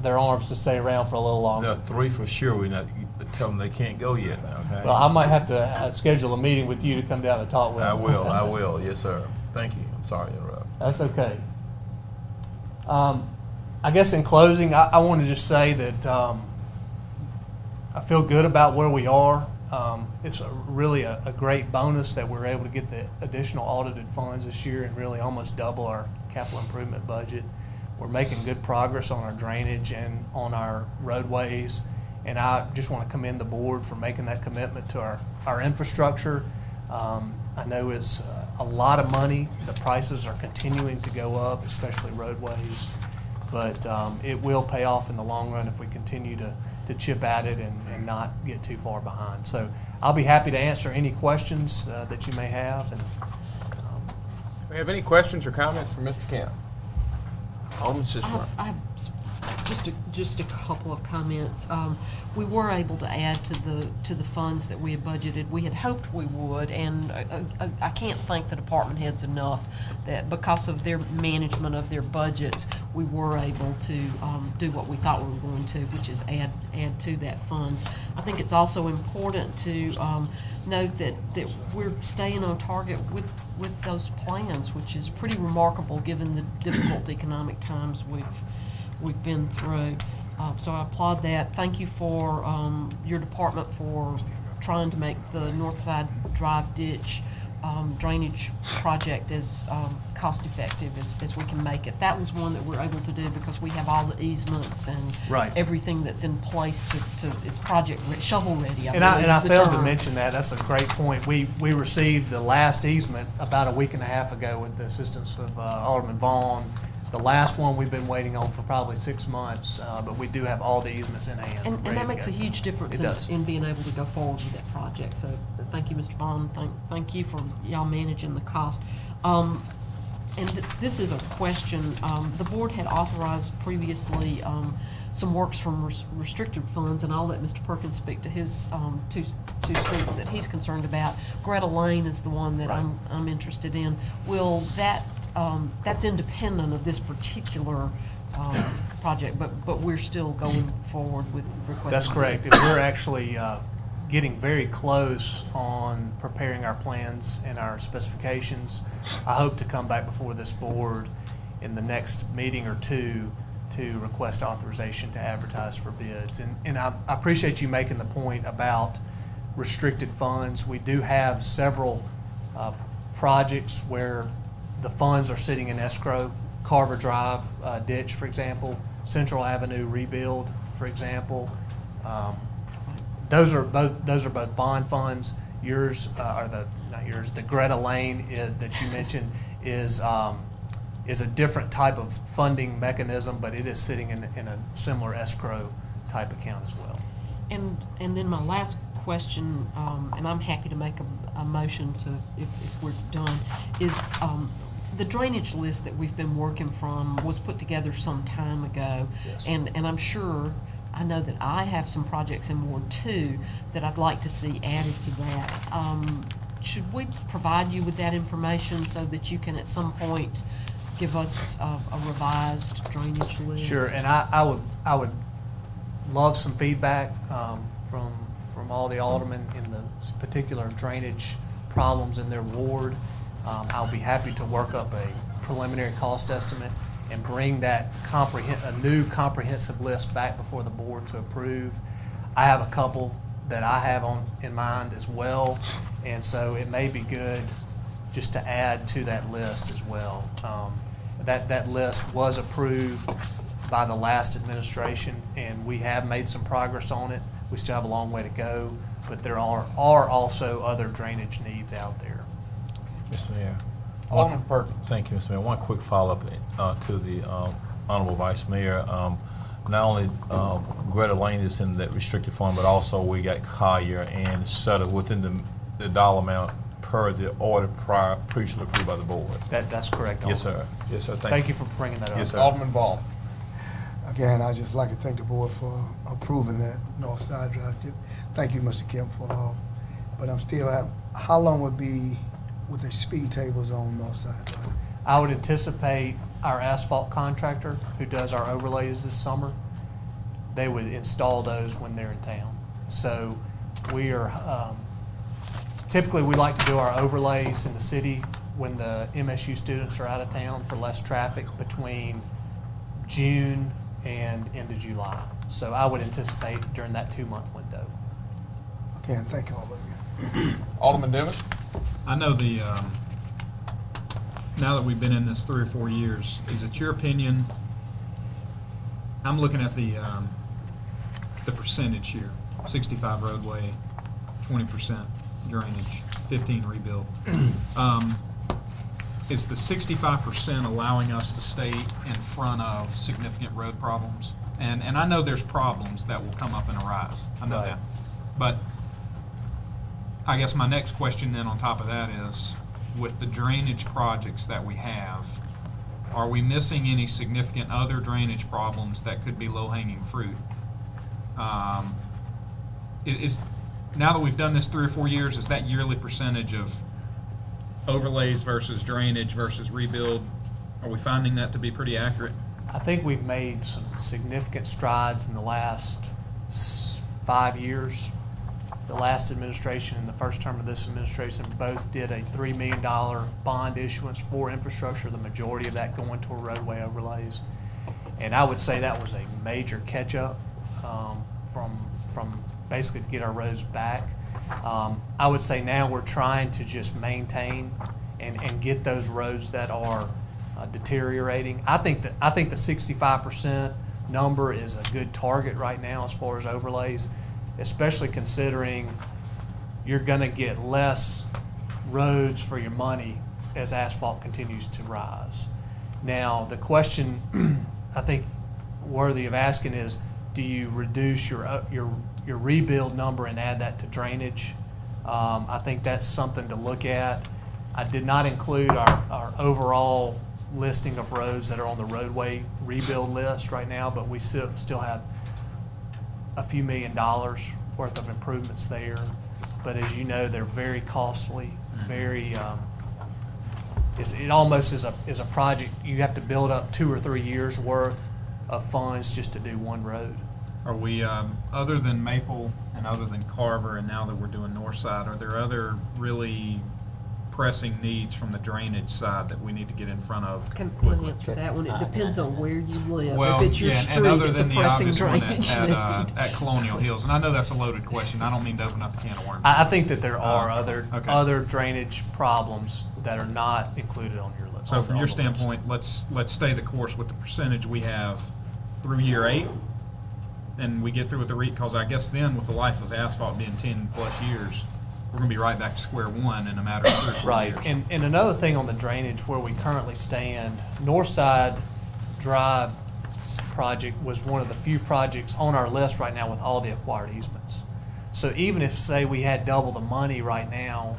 their arms to stay around for a little longer. There are 3 for sure. We not tell them they can't go yet. Okay. Well, I might have to schedule a meeting with you to come down and talk with them. I will. Yes, sir. Thank you. I'm sorry to interrupt. That's okay. I guess in closing, I want to just say that I feel good about where we are. It's really a great bonus that we're able to get the additional audited funds this year and really almost double our capital improvement budget. We're making good progress on our drainage and on our roadways, and I just want to commend the board for making that commitment to our infrastructure. I know it's a lot of money. The prices are continuing to go up, especially roadways, but it will pay off in the long run if we continue to chip at it and not get too far behind. So I'll be happy to answer any questions that you may have. And Do we have any questions or comments from Mr. Kemp? Alderman Sistrunk. I have just a couple of comments. We were able to add to the funds that we had budgeted. We had hoped we would, and I can't thank the department heads enough that because of their management of their budgets, we were able to do what we thought we were going to, which is add to that funds. I think it's also important to note that we're staying on target with those plans, which is pretty remarkable given the difficult economic times we've been through. So I applaud that. Thank you for your department for trying to make the North Side Drive ditch drainage project as cost-effective as we can make it. That was one that we're able to do because we have all the easements and everything that's in place to it's project shovel ready. And I failed to mention that. That's a great point. We received the last easement about a week and a half ago with the assistance of Alderman Vaughn. The last one we've been waiting on for probably 6 months, but we do have all the easements in hand. And that makes a huge difference in being able to go forward with that project. So thank you, Mr. Vaughn. Thank you for y'all managing the cost. And this is a question. The board had authorized previously some works from restricted funds, and I'll let Mr. Perkins speak to his two streets that he's concerned about. Greta Lane is the one that I'm interested in. Will that that's independent of this particular project, but we're still going forward with requesting. That's correct. We're actually getting very close on preparing our plans and our specifications. I hope to come back before this board in the next meeting or two to request authorization to advertise for bids. And I appreciate you making the point about restricted funds. We do have several projects where the funds are sitting in escrow. Carver Drive ditch, for example, Central Avenue rebuild, for example. Those are both bond funds. Yours not yours. The Greta Lane that you mentioned is a different type of funding mechanism, but it is sitting in a similar escrow type account as well. And then my last question, and I'm happy to make a motion to if we're done, is the drainage list that we've been working from was put together some time ago. Yes. And I'm sure, I know that I have some projects in Ward 2 that I'd like to see added to that. Should we provide you with that information so that you can at some point give us a revised drainage list? Sure, and I would love some feedback from all the aldermen in the particular drainage problems in their ward. I'll be happy to work up a preliminary cost estimate and bring that a new comprehensive list back before the board to approve. I have a couple that I have in mind as well, and so it may be good just to add to that list as well. That list was approved by the last administration, and we have made some progress on it. We still have a long way to go, but there are also other drainage needs out there. Mr. Mayor. Alderman Perkins. Thank you, Mr. Mayor. One quick follow-up to the Honorable Vice Mayor. Not only Greta Lane is in that restricted fund, but also we got Collier and Sutter within the dollar amount per the order previously approved by the board. That's correct, Alderman. Yes, sir. Yes, sir. Thank you for bringing that up. Yes, sir. Alderman Vaughn. Again, I'd just like to thank the board for approving that North Side Drive. Thank you, Mr. Kemp, for all. But I'm still, how long would be with the speed tables on North Side Drive? I would anticipate our asphalt contractor who does our overlays this summer, they would install those when they're in town. So we are, typically we like to do our overlays in the city when the MSU students are out of town for less traffic between June and end of July. So I would anticipate during that 2-month window. Again, thank all of you. Alderman Dumas? I know now that we've been in this 3 or 4 years, is it your opinion, I'm looking at the percentage here, 65 roadway, 20% drainage, 15 rebuild. Is the 65% allowing us to stay in front of significant road problems? And I know there's problems that will come up and arise, I know that. But I guess my next question then on top of that is, with the drainage projects that we have, are we missing any significant other drainage problems that could be low-hanging fruit? Now that we've done this 3 or 4 years, is that yearly percentage of overlays versus drainage versus rebuild, are we finding that to be pretty accurate? I think we've made some significant strides in the last 5 years. The last administration and the first term of this administration both did a $3 million bond issuance for infrastructure, the majority of that going toward roadway overlays. And I would say that was a major catch-up from basically to get our roads back. I would say now we're trying to just maintain and get those roads that are deteriorating. I think the 65% number is a good target right now as far as overlays, especially considering you're going to get less roads for your money as asphalt continues to rise. Now, the question I think worthy of asking is, do you reduce your rebuild number and add that to drainage? I think that's something to look at. I did not include our overall listing of roads that are on the roadway rebuild list right now, but we still have a few $1 million worth of improvements there. But as you know, they're very costly, very, it almost is a project, you have to build up 2 or 3 years worth of funds just to do one road. Are we, other than Maple and other than Carver, and now that we're doing North Side, are there other really pressing needs from the drainage side that we need to get in front of Can quickly? answer that one. It depends on where you live. Well, If it's your yeah, street, and other it's a than the pressing obvious one drainage need. at Colonial Hills, and I know that's a loaded question. I don't mean to open up the can of worms. I think that there are Okay. other drainage problems that are not included on your list. So from your on the list. standpoint, let's stay the course with the percentage we have through year 8, and we get through with the because I guess then with the life of asphalt being 10 plus years, we're gonna be right back to square one in a matter of 3 or 4 Right, years. and another thing on the drainage where we currently stand, Northside Drive project was one of the few projects on our list right now with all the acquired easements. So even if, say, we had double the money right now,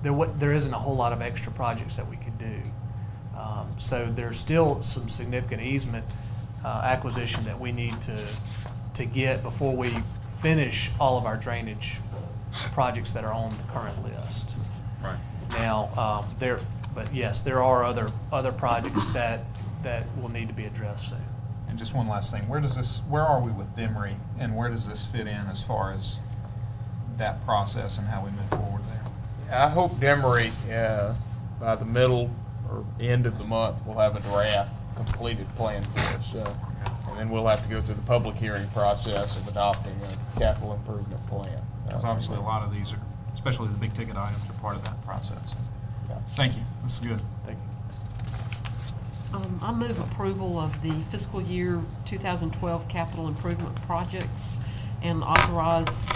there isn't a whole lot of extra projects that we could do. So there's still some significant easement acquisition that we need to get before we finish all of our drainage projects that are on the current list. Right. Now, but yes, there are other projects that will need to be addressed soon. And just one last thing, where are we with Demery, and where does this fit in as far as that process and how we move forward there? I hope Demery, by the middle or end of the month, we'll have a draft completed plan for us. And then we'll have to go through the public hearing process of adopting a capital improvement plan. Because obviously a lot of these are, especially the big ticket items, are part of that process. Thank you, this is good. Thank you. I move approval of the fiscal year 2012 capital improvement projects and authorize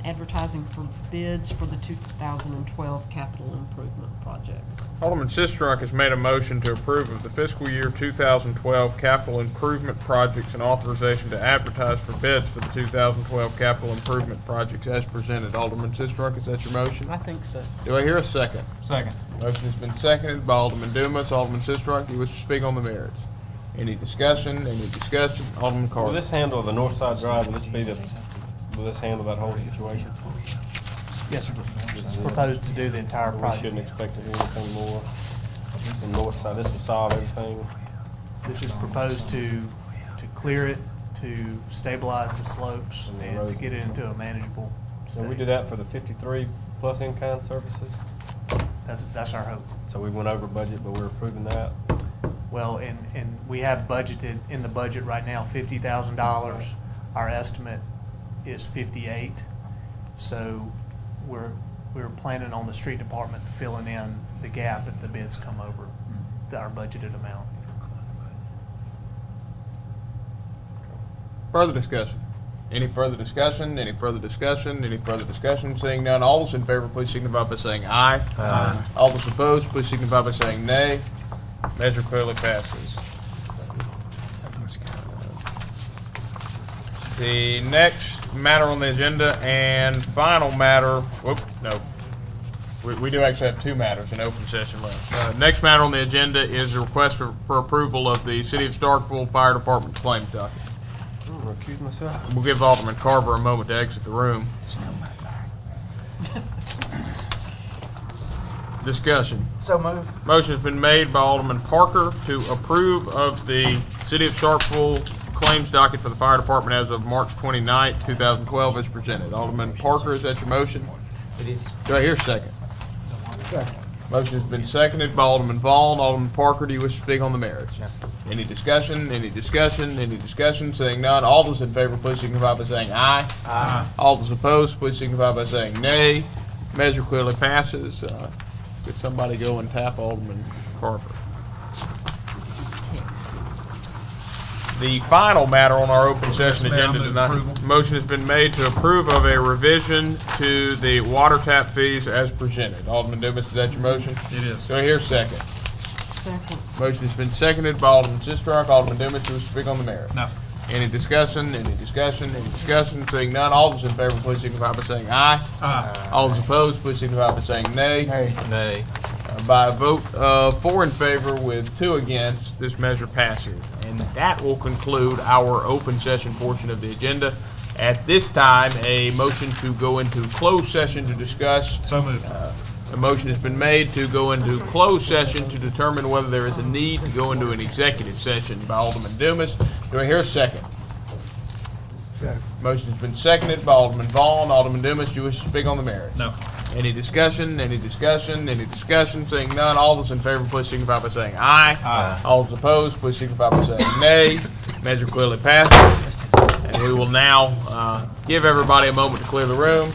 advertising for bids for the 2012 capital improvement projects. Alderman Sistrunk has made a motion to approve of the fiscal year 2012 capital improvement projects and authorization to advertise for bids for the 2012 capital improvement projects as presented. Alderman Sistrunk, is that your motion? I think so. Do I hear a second? Second. Motion has been seconded by Alderman Dumas. Alderman Sistrunk, do you wish to speak on the merits? Any discussion? Alderman Will Carter. this handle the North Side Drive, will this handle that whole situation? Yes, sir. It's proposed to do the entire We project. shouldn't expect to hear anything more from North Side. This will solve everything. This is proposed to clear it, to stabilize the slopes, and to get it into a manageable So we state. did that for the 53 plus in-kind services? That's our hope. So we went over budget, but we're approving that? Well, and we have budgeted in the budget right now $50,000. Our estimate is 58. So we're planning on the street department filling in the gap if the bids come over our budgeted amount. Further discussion? Any further discussion? Any further discussion? Any further discussion? Seeing none, all those in favor, please signify by saying aye. Aye. All those opposed, please signify by saying nay. Measure clearly passes. The next matter on the agenda and final matter, we do actually have two matters in open session left. Next matter on the agenda is a request for approval of the City of Starkville Fire Department claims docket. Recuse myself. We'll give Alderman Carver a moment to exit the room. Discussion. So moved. Motion has been made by Alderman Parker to approve of the City of Starkville claims docket for the fire department as of March 29th, 2012 as presented. Alderman Parker, is that your motion? It is. Do I hear a second? Second. Motion has been seconded by Alderman Vaughn. Alderman Parker, do you wish to speak on the merits? Any discussion? Any discussion? Any discussion? Seeing none, all those in favor, please signify by saying aye. Aye. All those opposed, please signify by saying nay. Measure clearly passes. Could somebody go and tap Alderman Carver? The final matter on our open session agenda tonight. Motion has been made to approve of a revision to the water tap fees as presented. Alderman Dumas, is that your motion? It is. Do I hear a second? Second. Motion has been seconded by Alderman Sistrunk. Alderman Dumas, do you speak on the merit? No. Any discussion? Any discussion? Any discussion? Seeing none, all those in favor, please signify by saying aye. Aye. All those opposed, please signify by saying nay. Nay. Nay. By a vote of 4 in favor with 2 against, this measure passes. And that will conclude our open session portion of the agenda. At this time, a motion to go into closed session to discuss. So moved. A motion has been made to go into closed session to determine whether there is a need to go into an executive session by Alderman Dumas. Do I hear a second? Second. Motion has been seconded by Alderman Vaughn. Alderman Dumas, do you wish to speak on the merit? No. Any discussion? Any discussion? Any discussion? Seeing none, all those in favor, please signify by saying aye. Aye. All those opposed, please signify by saying nay. Measure clearly passes. And we will now give everybody a moment to clear the room.